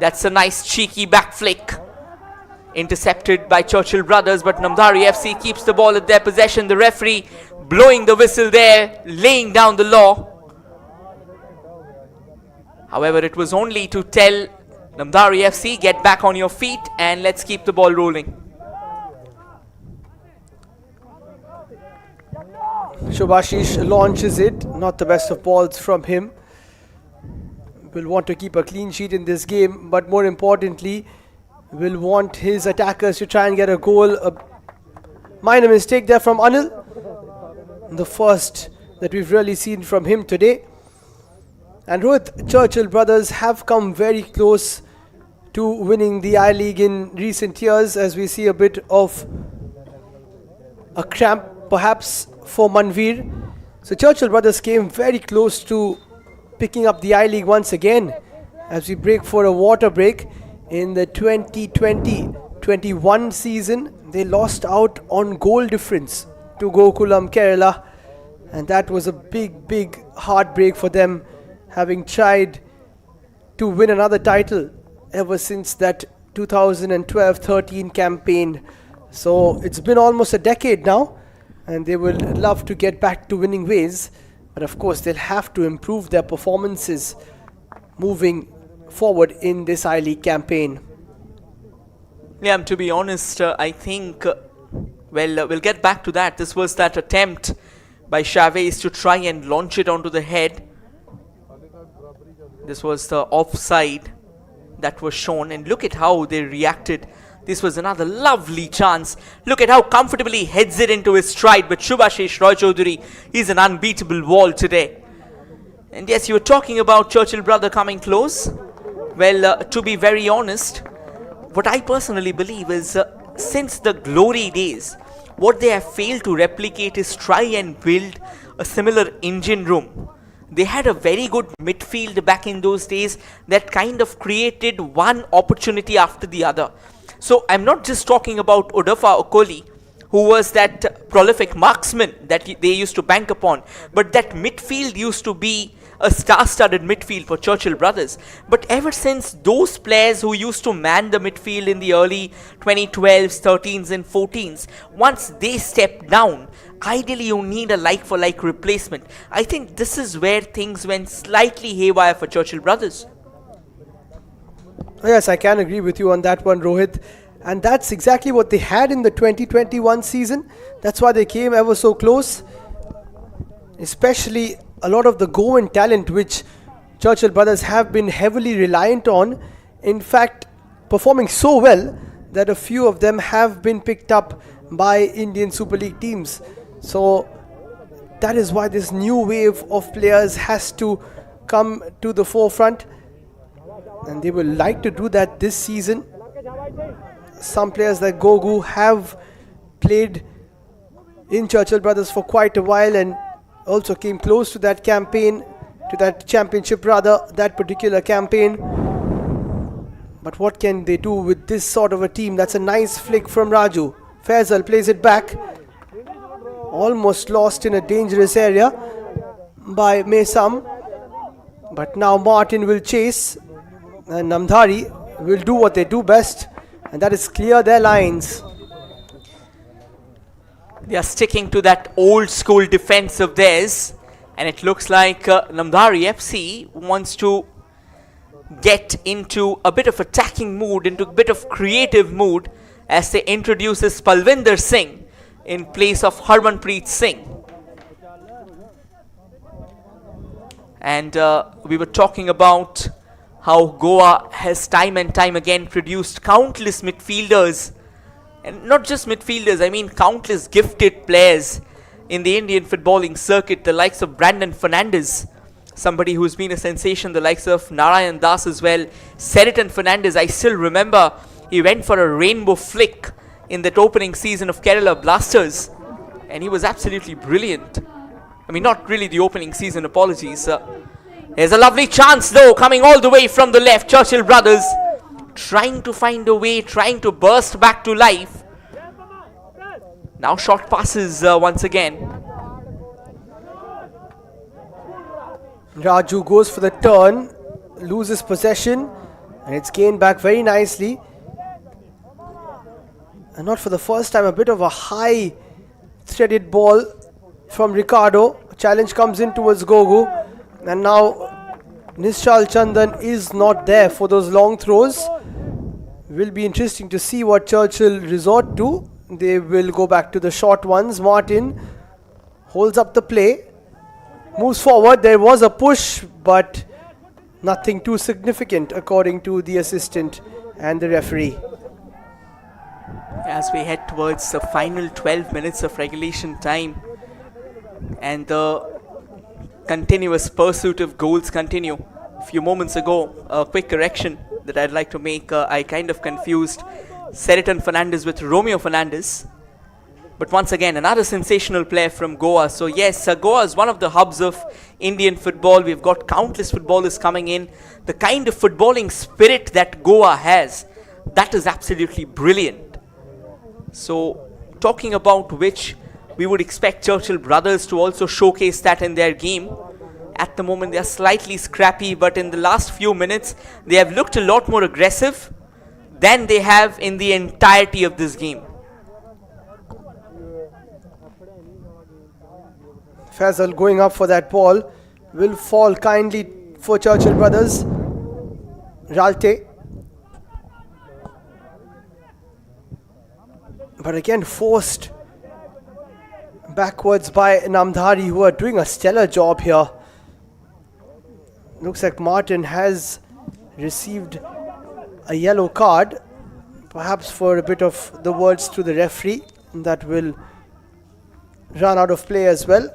That's a nice cheeky back flick. Intercepted by Churchill brothers, but Namdhari FC keeps the ball at their possession. The referee blowing the whistle there, laying down the law. However, it was only to tell Namdhari FC, get back on your feet and let's keep the ball rolling. Subhashish launches it. Not the best of balls from him. Will want to keep a clean sheet in this game, but more importantly, will want his attackers to try and get a goal. A minor mistake there from Anil. the first that we've really seen from him today. And Rohit, Churchill brothers have come very close to winning the I-League in recent years, as we see a bit of a cramp perhaps for Manveer. So Churchill brothers came very close to picking up the I-League once again as we break for a water break. In the 2020-21 season, they lost out on goal difference to Gokulam Kerala, and that was a big heartbreak for them, having tried to win another title ever since that 2012-13 campaign. So it's been almost a decade now, and they will love to get back to winning ways, but of course they'll have to improve their performances moving forward in this I-League campaign. Yeah, to be honest, I think, we'll get back to that. This was that attempt by Chavez to try and launch it onto the head. This was the offside that was shown, and look at how they reacted. This was another lovely chance. Look at how comfortably he heads it into his stride, but Shubhashish Roy Chaudhary is an unbeatable wall today. And yes, you were talking about Churchill brother coming close. Well, to be very honest, what I personally believe is since the glory days, what they have failed to replicate is try and build a similar engine room. They had a very good midfield back in those days that kind of created one opportunity after the other. So I'm not just talking about Odafa Okoli, who was that prolific marksman that they used to bank upon, but that midfield used to be a star-studded midfield for Churchill brothers. But ever since those players who used to man the midfield in the early 2012s, 13s and 14s, once they stepped down, ideally you need a like-for-like replacement. I think this is where things went slightly haywire for Churchill brothers. Yes, I can agree with you on that one, Rohit. And that's exactly what they had in the 2021 season. That's why they came ever so close. Especially a lot of the Goan talent which Churchill brothers have been heavily reliant on. In fact, performing so well that a few of them have been picked up by Indian Super League teams. So that is why this new wave of players has to come to the forefront. And they will like to do that this season. Some players like Gogu have played in Churchill brothers for quite a while and also came close to that campaign, to that championship rather, that particular campaign. But what can they do with this sort of a team? That's a nice flick from Raju. Faisal plays it back. Almost lost in a dangerous area by Mesam. But now Martin will chase, and Namdhari will do what they do best, and that is clear their lines. They are sticking to that old school defense of theirs, and it looks like Namdhari FC wants to get into a bit of attacking mood, into a bit of creative mood as they introduce this Palvinder Singh in place of Harmanpreet Singh. And we were talking about how Goa has time and time again produced countless midfielders, and not just midfielders, I mean countless gifted players in the Indian footballing circuit, the likes of Brandon Fernandes, somebody who's been a sensation, the likes of Narayan Das as well, Seriton Fernandes. I still remember he went for a rainbow flick in that opening season of Kerala Blasters, and he was absolutely brilliant. I mean, not really the opening season, apologies. There's a lovely chance though, coming all the way from the left. Churchill brothers trying to find a way, trying to burst back to life. Now short passes once again. Raju goes for the turn, loses possession, and it's gained back very nicely. And not for the first time, a bit of a high threaded ball from Ricardo. Challenge comes in towards Gogu, and now Nishal Chandan is not there for those long throws. Will be interesting to see what Churchill resort to. They will go back to the short ones. Martin holds up the play, moves forward. There was a push, but nothing too significant according to the assistant and the referee. As we head towards the final 12 minutes of regulation time, and the continuous pursuit of goals continue. A few moments ago, a quick correction that I'd like to make. I kind of confused Seriton Fernandez with Romeo Fernandez. But once again, another sensational player from Goa. So yes, Goa is one of the hubs of Indian football. We've got countless footballers coming in. The kind of footballing spirit that Goa has, that is absolutely brilliant. So talking about which, we would expect Churchill brothers to also showcase that in their game. At the moment, they are slightly scrappy, but in the last few minutes, they have looked a lot more aggressive than they have in the entirety of this game. Faisal going up for that ball will fall kindly for Churchill brothers. Ralte. But again forced backwards by Namdhari, who are doing a stellar job here. Looks like Martin has received a yellow card, perhaps for a bit of the words to the referee. That will run out of play as well.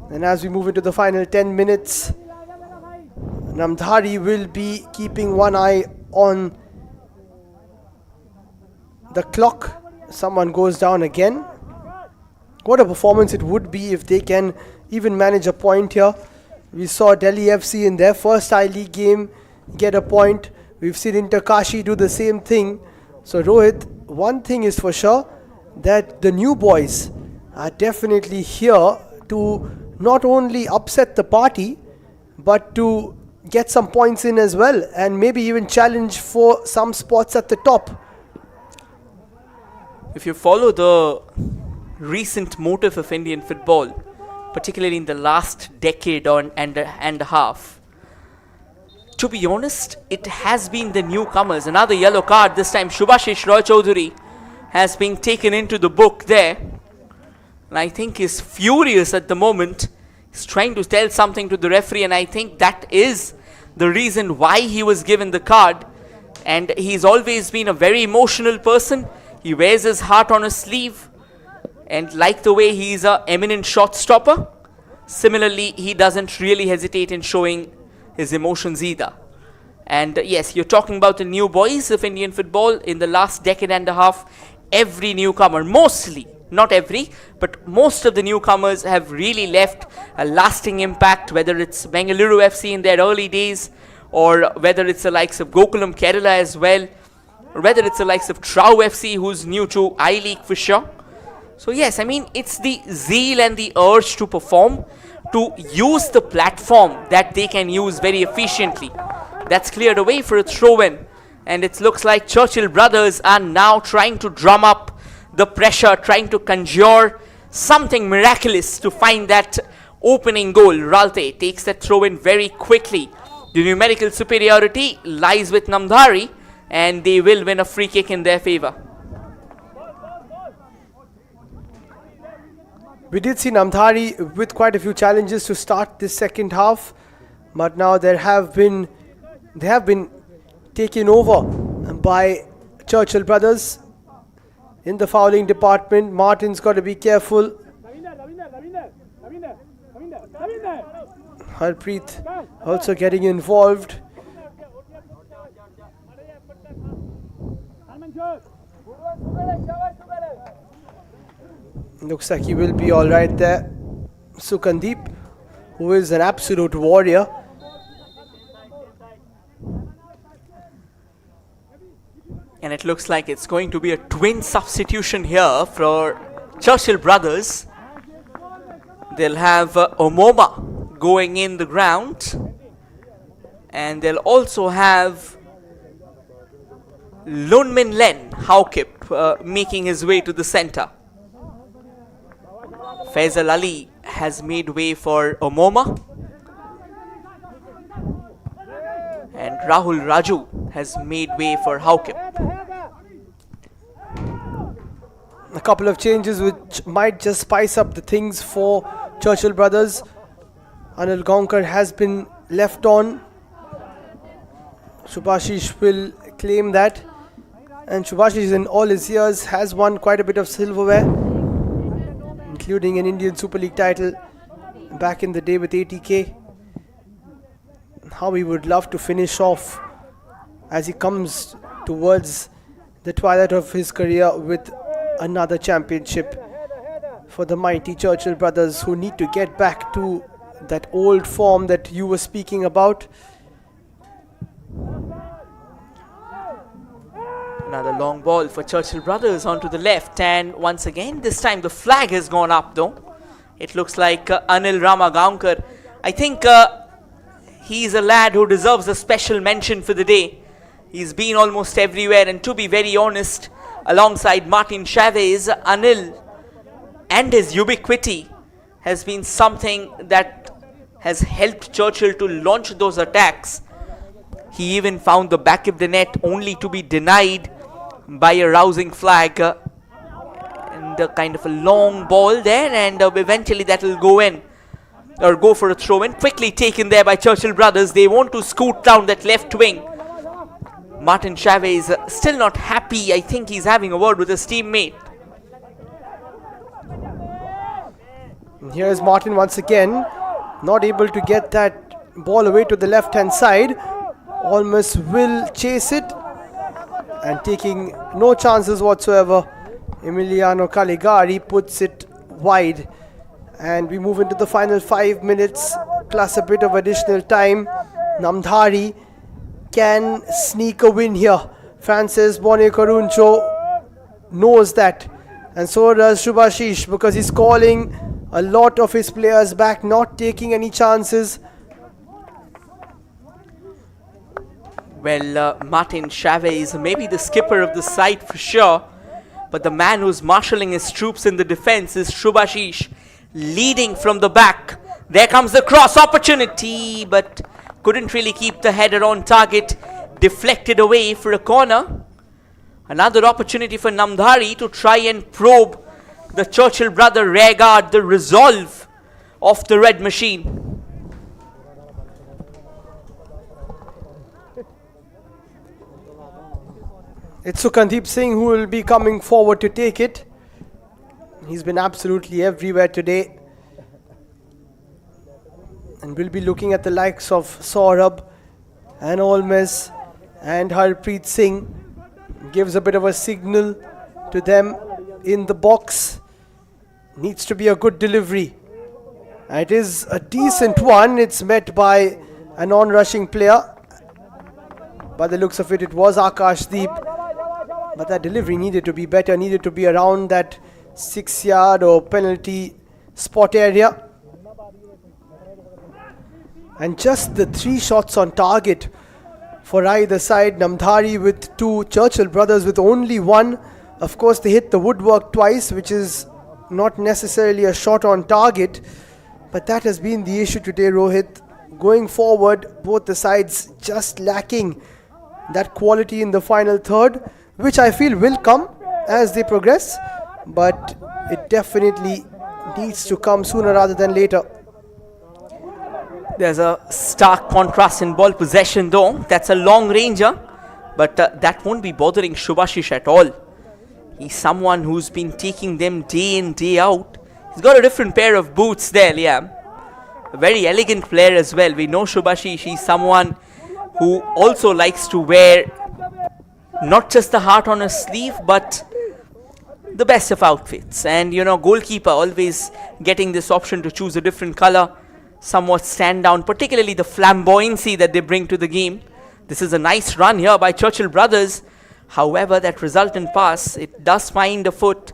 And as we move into the final 10 minutes, Namdhari will be keeping one eye on the clock. Someone goes down again. What a performance it would be if they can even manage a point here. We saw Delhi FC in their first I-League game get a point. We've seen Interkashi do the same thing. So Rohit, one thing is for sure, that the new boys are definitely here to not only upset the party, but to get some points in as well, and maybe even challenge for some spots at the top. If you follow the recent motive of Indian football, particularly in the last decade and a half, to be honest, it has been the newcomers. Another yellow card, this time Shubhashish Roy Chaudhary has been taken into the book there. And I think he's furious at the moment. He's trying to tell something to the referee, and I think that is the reason why he was given the card. And he's always been a very emotional person. He wears his heart on his sleeve. And like the way he's an eminent shot stopper, similarly, he doesn't really hesitate in showing his emotions either. And yes, you're talking about the new boys of Indian football. In the last decade and a half, every newcomer, mostly, not every, but most of the newcomers have really left a lasting impact, whether it's Bengaluru FC in their early days, or whether it's the likes of Gokulam Kerala as well, or whether it's the likes of Trau FC, who's new to I-League for sure. So yes, I mean, it's the zeal and the urge to perform, to use the platform that they can use very efficiently. That's cleared away for a throw-in, and it looks like Churchill brothers are now trying to drum up the pressure, trying to conjure something miraculous to find that opening goal. Ralte takes that throw-in very quickly. The numerical superiority lies with Namdhari, and they will win a free kick in their favor. We did see Namdhari with quite a few challenges to start this second half, but now they have been taken over by Churchill brothers in the fouling department. Martin's got to be careful. Harpreet also getting involved. Looks like he will be alright there. Sukandeep, who is an absolute warrior. And it looks like it's going to be a twin substitution here for Churchill brothers. They'll have Omoma going in the ground, and they'll also have Lunmin Len Haukip making his way to the center. Faisal Ali has made way for Omoma, and Rahul Raju has made way for Haukip. A couple of changes which might just spice up the things for Churchill brothers. Anil Gonkar has been left on. Shubhashish will claim that. And Shubhashish in all his years has won quite a bit of silverware, including an Indian Super League title back in the day with 80k. How he would love to finish off as he comes towards the twilight of his career with another championship for the mighty Churchill brothers, who need to get back to that old form that you were speaking about. Another long ball for Churchill brothers onto the left, and once again this time the flag has gone up though. It looks like Anil Ramagaonkar. I think he's a lad who deserves a special mention for the day. He's been almost everywhere, and to be very honest, alongside Martin Chavez, Anil and his ubiquity has been something that has helped Churchill to launch those attacks. He even found the back of the net only to be denied by a rousing flag, and a kind of a long ball there, and eventually that will go in, or go for a throw in. Quickly taken there by Churchill brothers. They want to scoot down that left wing. Martin Chavez still not happy. I think he's having a word with his teammate. And here's Martin once again, not able to get that ball away to the left hand side. Almost will chase it, and taking no chances whatsoever, Emiliano Caligari puts it wide, and we move into the final 5 minutes plus a bit of additional time. Namdhari can sneak a win here. Francis Bone Karuncho knows that, and so does Shubhashish, because he's calling a lot of his players back, not taking any chances. Well, Martin Chavez may be the skipper of the side for sure, but the man who's marshalling his troops in the defense is Shubhashish, leading from the back. There comes the cross opportunity, but couldn't really keep the header on target, deflected away for a corner. Another opportunity for Namdhari to try and probe the Churchill brother rearguard, the resolve of the red machine. It's Sukandeep Singh who will be coming forward to take it. He's been absolutely everywhere today. And we'll be looking at the likes of Saurabh and Olmes and Harpreet Singh. Gives a bit of a signal to them in the box. Needs to be a good delivery. It is a decent one. It's met by a non-rushing player. By the looks of it, it was Akashdeep. But that delivery needed to be better, needed to be around that 6-yard or penalty spot area. And just the 3 shots on target for either side. Namdhari with 2, Churchill brothers with only 1. Of course, they hit the woodwork twice, which is not necessarily a shot on target. But that has been the issue today, Rohit. Going forward, both the sides just lacking that quality in the final third, which I feel will come as they progress, but it definitely needs to come sooner rather than later. There's a stark contrast in ball possession though. That's a long ranger, but that won't be bothering Shubhashish at all. He's someone who's been taking them day in, day out. He's got a different pair of boots there, Liam. A very elegant player as well. We know Shubhashish, he's someone who also likes to wear not just the heart on his sleeve, but the best of outfits. And you know, goalkeeper always getting this option to choose a different color, somewhat stand down, particularly the flamboyancy that they bring to the game. This is a nice run here by Churchill brothers. However, that resultant pass, it does find a foot,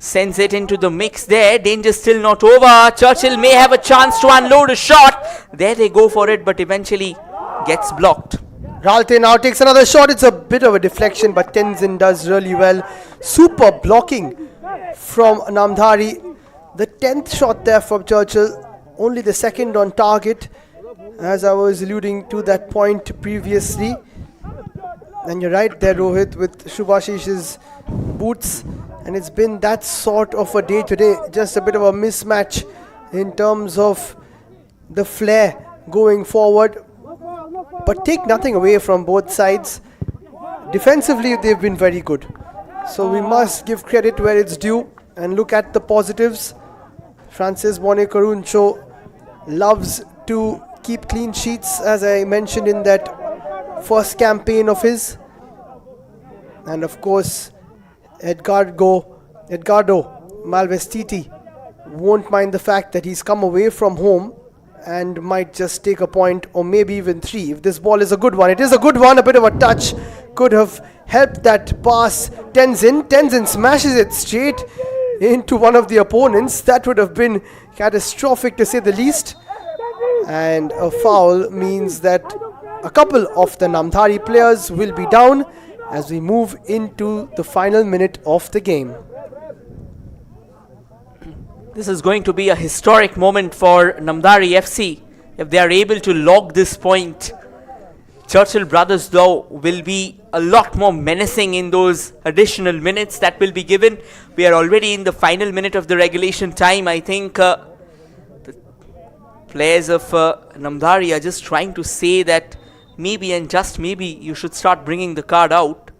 sends it into the mix there. Danger still not over. Churchill may have a chance to unload a shot. There they go for it, but eventually gets blocked. Ralte now takes another shot. It's a bit of a deflection, but Tenzin does really well. Super blocking from Namdhari. The 10th shot there from Churchill. Only the 2nd on target, as I was alluding to that point previously. And you're right there, Rohit, with Shubhashish's boots. And it's been that sort of a day today. Just a bit of a mismatch in terms of the flair going forward. But take nothing away from both sides. Defensively, they've been very good. So we must give credit where it's due and look at the positives. Francis Bone-Caruncho loves to keep clean sheets, as I mentioned in that first campaign of his. And of course, Edgardo Malvestiti won't mind the fact that he's come away from home and might just take a point or maybe even 3 if this ball is a good one. It is a good one, a bit of a touch could have helped that pass. Tenzin smashes it straight into one of the opponents. That would have been catastrophic to say the least, and a foul means that a couple of the Namdhari players will be down as we move into the final minute of the game. This is going to be a historic moment for Namdhari FC if they are able to log this point. Churchill brothers, though, will be a lot more menacing in those additional minutes that will be given. We are already in the final minute of the regulation time. I think the players of Namdhari are just trying to say that maybe and just maybe you should start bringing the card out.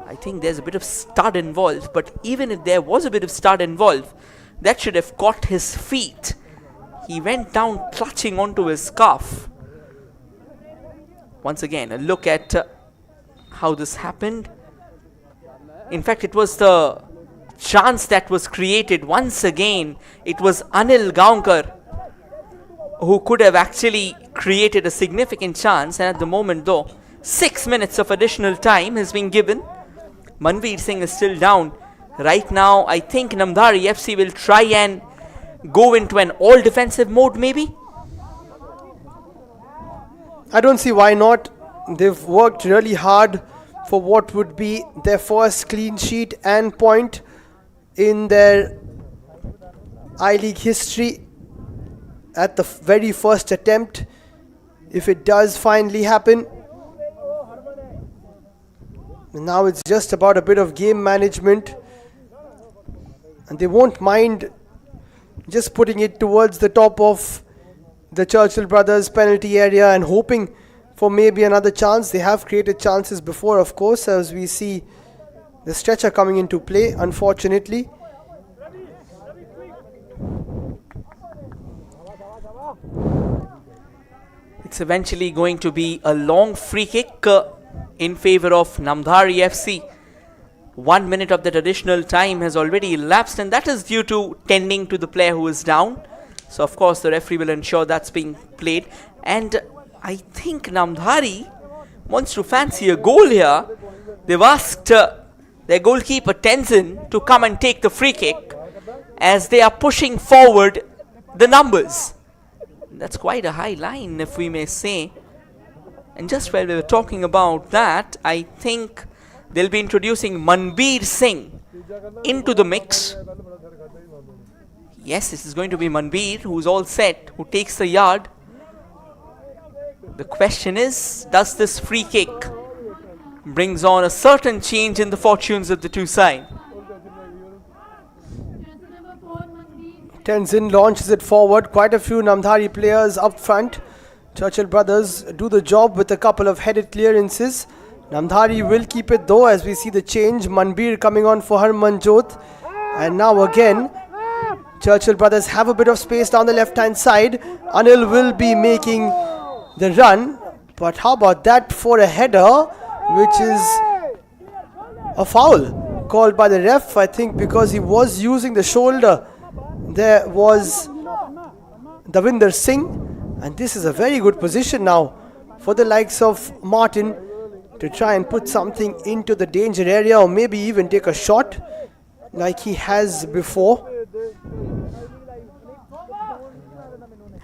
I think there's a bit of stud involved, but even if there was a bit of stud involved, that should have caught his feet. He went down clutching onto his scarf. Once again, a look at how this happened. In fact, it was the chance that was created. Once again, it was Anil Gaonkar who could have actually created a significant chance. And at the moment, though, 6 minutes of additional time has been given. Manveer Singh is still down. Right now, I think Namdhari FC will try and go into an all-defensive mode, maybe? I don't see why not. They've worked really hard for what would be their first clean sheet and point in their I-League history at the very first attempt. If it does finally happen, now it's just about a bit of game management, and they won't mind just putting it towards the top of the Churchill brothers penalty area and hoping for maybe another chance. They have created chances before, of course, as we see the stretcher coming into play, unfortunately. It's eventually going to be a long free kick in favor of Namdhari FC. 1 minute of that additional time has already elapsed, and that is due to tending to the player who is down. So of course the referee will ensure that's being played. And I think Namdhari wants to fancy a goal here. They've asked their goalkeeper Tenzin to come and take the free kick as they are pushing forward the numbers. That's quite a high line, if we may say. And just while we were talking about that, I think they'll be introducing Manveer Singh into the mix. Yes, this is going to be Manveer, who's all set, who takes the yard. The question is, does this free kick brings on a certain change in the fortunes of the two sides? Tenzin launches it forward. Quite a few Namdhari players up front. Churchill brothers do the job with a couple of headed clearances. Namdhari will keep it though, as we see the change. Manveer coming on for Harmanjot. And now again, Churchill brothers have a bit of space down the left hand side. Anil will be making the run. But how about that for a header, which is a foul called by the ref, I think, because he was using the shoulder. There was Davinder Singh. And this is a very good position now for the likes of Martin to try and put something into the danger area, or maybe even take a shot like he has before.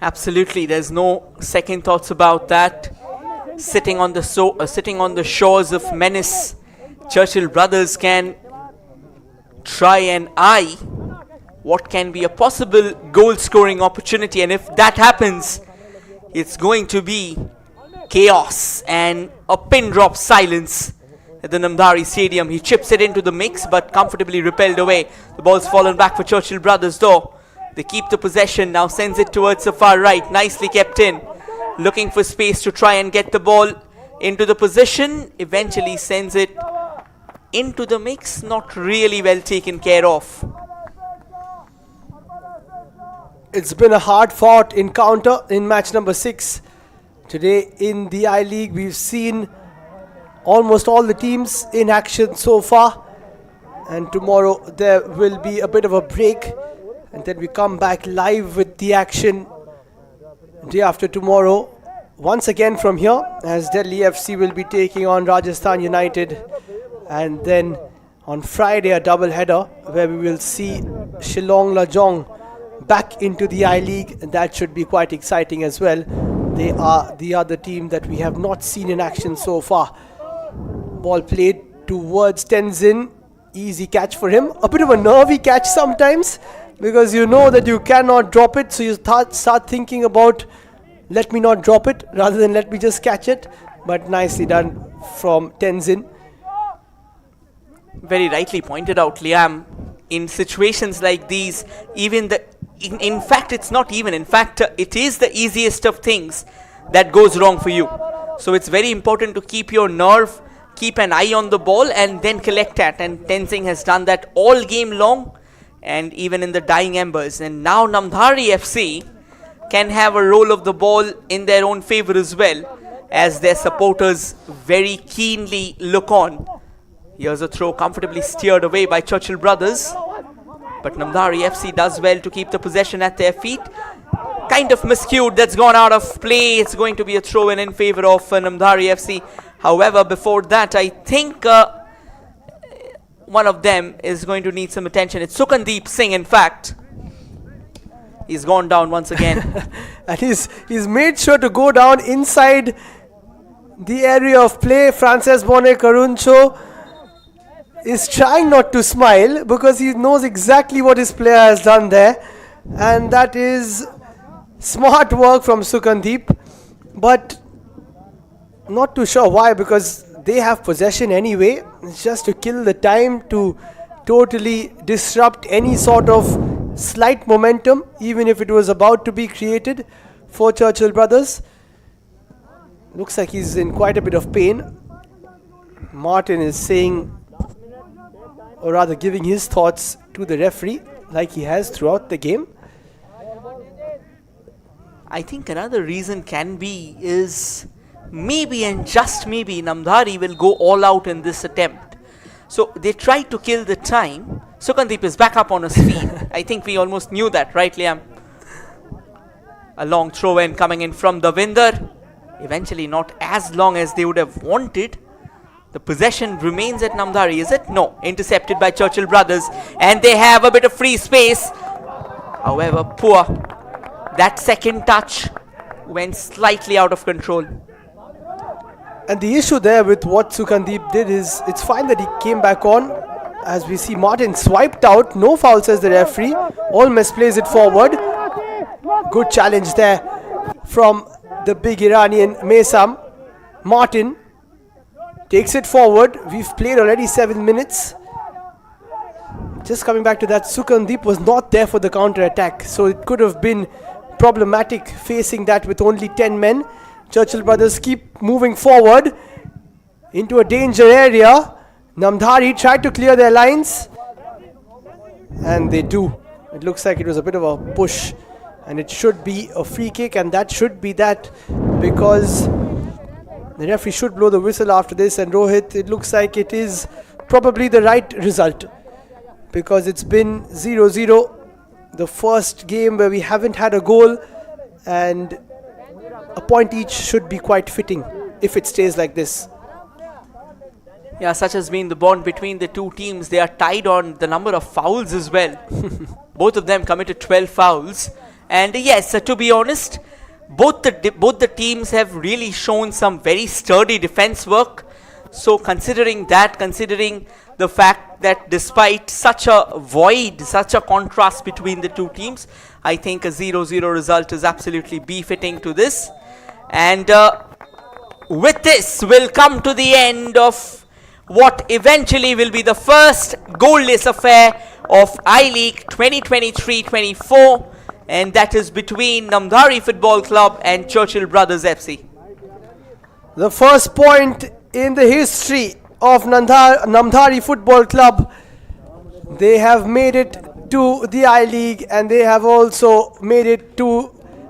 Absolutely, there's no second thoughts about that. Sitting on the shores of menace, Churchill brothers can try and eye what can be a possible goal scoring opportunity, and if that happens, it's going to be chaos and a pin drop silence at the Namdhari Stadium. He chips it into the mix, but comfortably repelled away. The ball's fallen back for Churchill brothers though. They keep the possession, now sends it towards the far right. Nicely kept in. Looking for space to try and get the ball into the position. Eventually sends it into the mix. Not really well taken care of. It's been a hard-fought encounter in match number 6. Today in the I-League, we've seen almost all the teams in action so far. And tomorrow there will be a bit of a break. And then we come back live with the action day after tomorrow. Once again from here, as Delhi FC will be taking on Rajasthan United. And then on Friday, a double header where we will see Shillong Lajong back into the I-League. And that should be quite exciting as well. They are the other team that we have not seen in action so far. Ball played towards Tenzin. Easy catch for him. A bit of a nervy catch sometimes, because you know that you cannot drop it. So you start thinking about, let me not drop it rather than let me just catch it. But nicely done from Tenzin. Very rightly pointed out, Liam. In situations like these, even in fact, it's not even. In fact, it is the easiest of things that goes wrong for you. So it's very important to keep your nerve, keep an eye on the ball, and then collect that. And Tenzin has done that all game long, and even in the dying embers. And now Namdhari FC can have a roll of the ball in their own favor as well, as their supporters very keenly look on. Here's a throw comfortably steered away by Churchill brothers. But Namdhari FC does well to keep the possession at their feet. Kind of miscued, that's gone out of play. It's going to be a throw in favor of Namdhari FC. However, before that, I think one of them is going to need some attention. It's Sukandeep Singh, in fact. He's gone down once again. And he's made sure to go down inside the area of play. Frances Bonnet Karuncho is trying not to smile because he knows exactly what his player has done there. And that is smart work from Sukandeep. But not too sure why, because they have possession anyway. It's just to kill the time, to totally disrupt any sort of slight momentum, even if it was about to be created for Churchill brothers. Looks like he's in quite a bit of pain. Martin is saying, or rather giving his thoughts to the referee, like he has throughout the game. I think another reason can be is maybe, and just maybe, Namdhari will go all out in this attempt. So they try to kill the time. Sukandeep is back up on his feet. I think we almost knew that, right, Liam? A long throw in coming in from Davinder. Eventually not as long as they would have wanted. The possession remains at Namdhari, is it? No. Intercepted by Churchill brothers. And they have a bit of free space. However, poor. That second touch went slightly out of control. And the issue there with what Sukandeep did is, it's fine that he came back on. As we see Martin swiped out. No foul, says the referee. Olmes plays it forward. Good challenge there from the big Iranian Mesam. Martin takes it forward. We've played already 7 minutes. Just coming back to that, Sukandeep was not there for the counter-attack. So it could have been problematic facing that with only 10 men. Churchill brothers keep moving forward into a danger area. Namdhari tried to clear their lines. And they do. It looks like it was a bit of a push. And it should be a free kick. And that should be that, because the referee should blow the whistle after this. And Rohit, it looks like it is probably the right result, because it's been 0-0. The first game where we haven't had a goal, and a point each should be quite fitting if it stays like this. Yeah, such has been the bond between the two teams. They are tied on the number of fouls as well. Both of them committed 12 fouls. And yes, to be honest, both the teams have really shown some very sturdy defense work. So considering the fact that despite such a void, such a contrast between the two teams, I think a 0-0 result is absolutely befitting to this. And with this, we'll come to the end of what eventually will be the first goalless affair of I-League 2023-24, and that is between Namdhari Football Club and Churchill Brothers FC. The first point in the history of Namdhari Football Club. They have made it to the I-League, and they have also made it to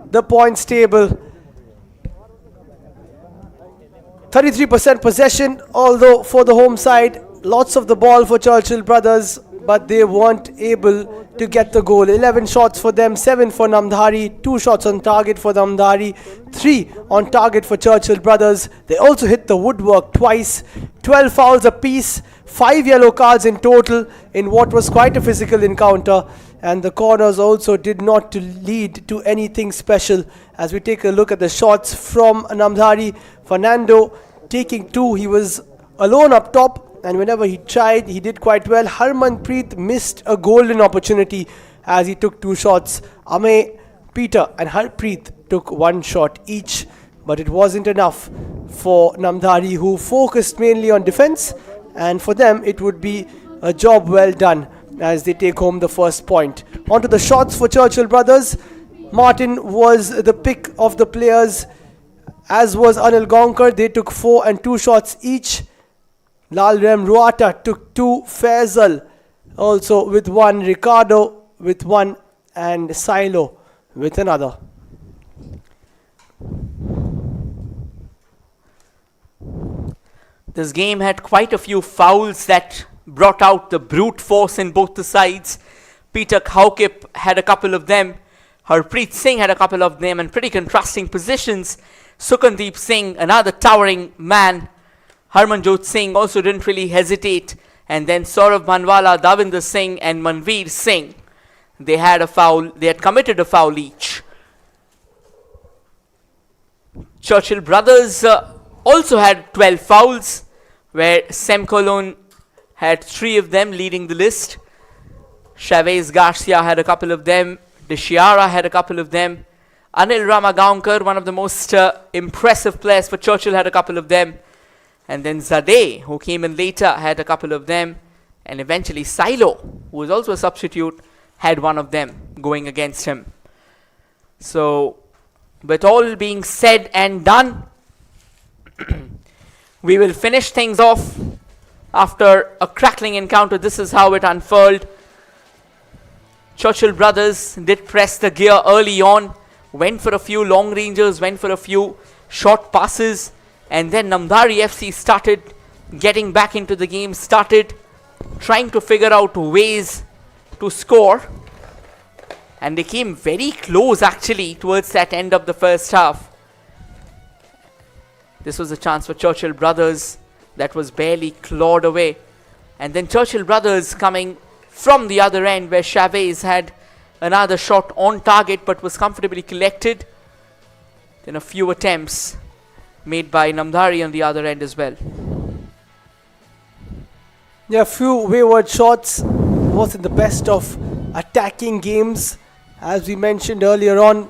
the points table. 33% possession, although for the home side, lots of the ball for Churchill brothers, but they weren't able to get the goal. 11 shots for them, 7 for Namdhari, 2 shots on target for Namdhari, 3 on target for Churchill brothers. They also hit the woodwork twice, 12 fouls apiece, 5 yellow cards in total in what was quite a physical encounter, and the corners also did not lead to anything special. As we take a look at the shots from Namdhari, Fernando taking 2, he was alone up top, and whenever he tried, he did quite well. Harmanpreet missed a golden opportunity as he took 2 shots. Amey, Peter and Harpreet took 1 shot each, but it wasn't enough for Namdhari, who focused mainly on defense, and for them it would be a job well done as they take home the first point. On to the shots for Churchill brothers. Martin was the pick of the players, as was Anil Gonkar. They took 4 and 2 shots each. Lalrem Ruata took 2, Faisal also with 1, Ricardo with 1, and Silo with another. This game had quite a few fouls that brought out the brute force in both the sides. Peter Kaukip had a couple of them. Harpreet Singh had a couple of them, and pretty contrasting positions. Sukandeep Singh, another towering man. Harmanjot Singh also didn't really hesitate. And then Saurav Bhanwala, Davinder Singh and Manveer Singh. They had a foul. They had committed a foul each. Churchill brothers also had 12 fouls, where Semkolon had 3 of them, leading the list. Chavez Garcia had a couple of them. Deshiara had a couple of them. Anil Ramagaonkar, one of the most impressive players for Churchill, had a couple of them. And then Zadeh, who came in later, had a couple of them. And eventually Silo, who was also a substitute, had 1 of them going against him. So, with all being said and done, we will finish things off after a crackling encounter. This is how it unfurled. Churchill brothers did press the gear early on, went for a few long ranges, went for a few short passes, and then Namdhari FC started getting back into the game, started trying to figure out ways to score, and they came very close actually towards that end of the first half. This was a chance for Churchill brothers that was barely clawed away, and then Churchill brothers coming from the other end, where Chavez had another shot on target but was comfortably collected. Then a few attempts made by Namdhari on the other end as well. Yeah, a few wayward shots. Wasn't the best of attacking games. As we mentioned earlier on,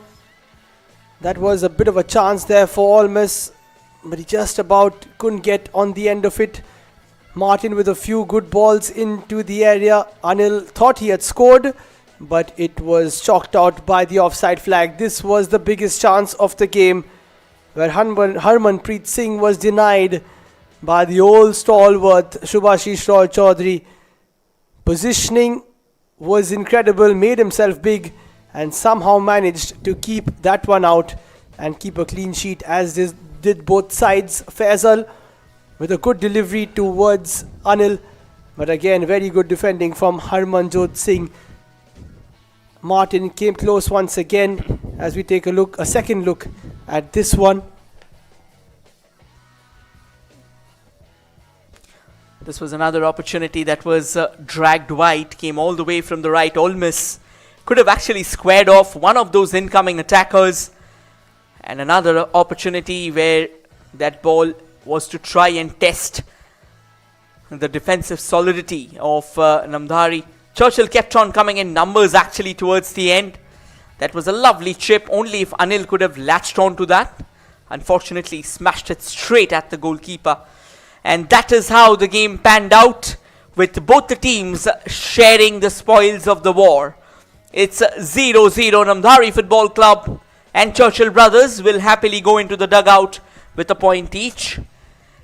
that was a bit of a chance there for Olmis, but he just about couldn't get on the end of it. Martin with a few good balls into the area. Anil thought he had scored, but it was chalked out by the offside flag. This was the biggest chance of the game, where Harmanpreet Singh was denied by the old stalwart Shubhashish Roy Chaudhary. Positioning was incredible, made himself big, and somehow managed to keep that one out and keep a clean sheet, as did both sides. Faisal with a good delivery towards Anil, but again very good defending from Harmanjot Singh. Martin came close once again as we take a second look at this one. This was another opportunity that was dragged wide, came all the way from the right. Olmis could have actually squared off one of those incoming attackers, and another opportunity where that ball was to try and test the defensive solidity of Namdhari. Churchill kept on coming in numbers actually towards the end. That was a lovely chip, only if Anil could have latched on to that. Unfortunately, smashed it straight at the goalkeeper. And that is how the game panned out, with both the teams sharing the spoils of the war. It's 0-0. Namdhari Football Club and Churchill brothers will happily go into the dugout with a point each.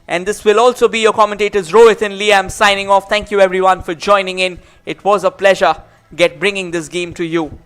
And this will also be your commentators Rohit and Liam signing off. Thank you everyone for joining in. It was a pleasure. bringing this game to you.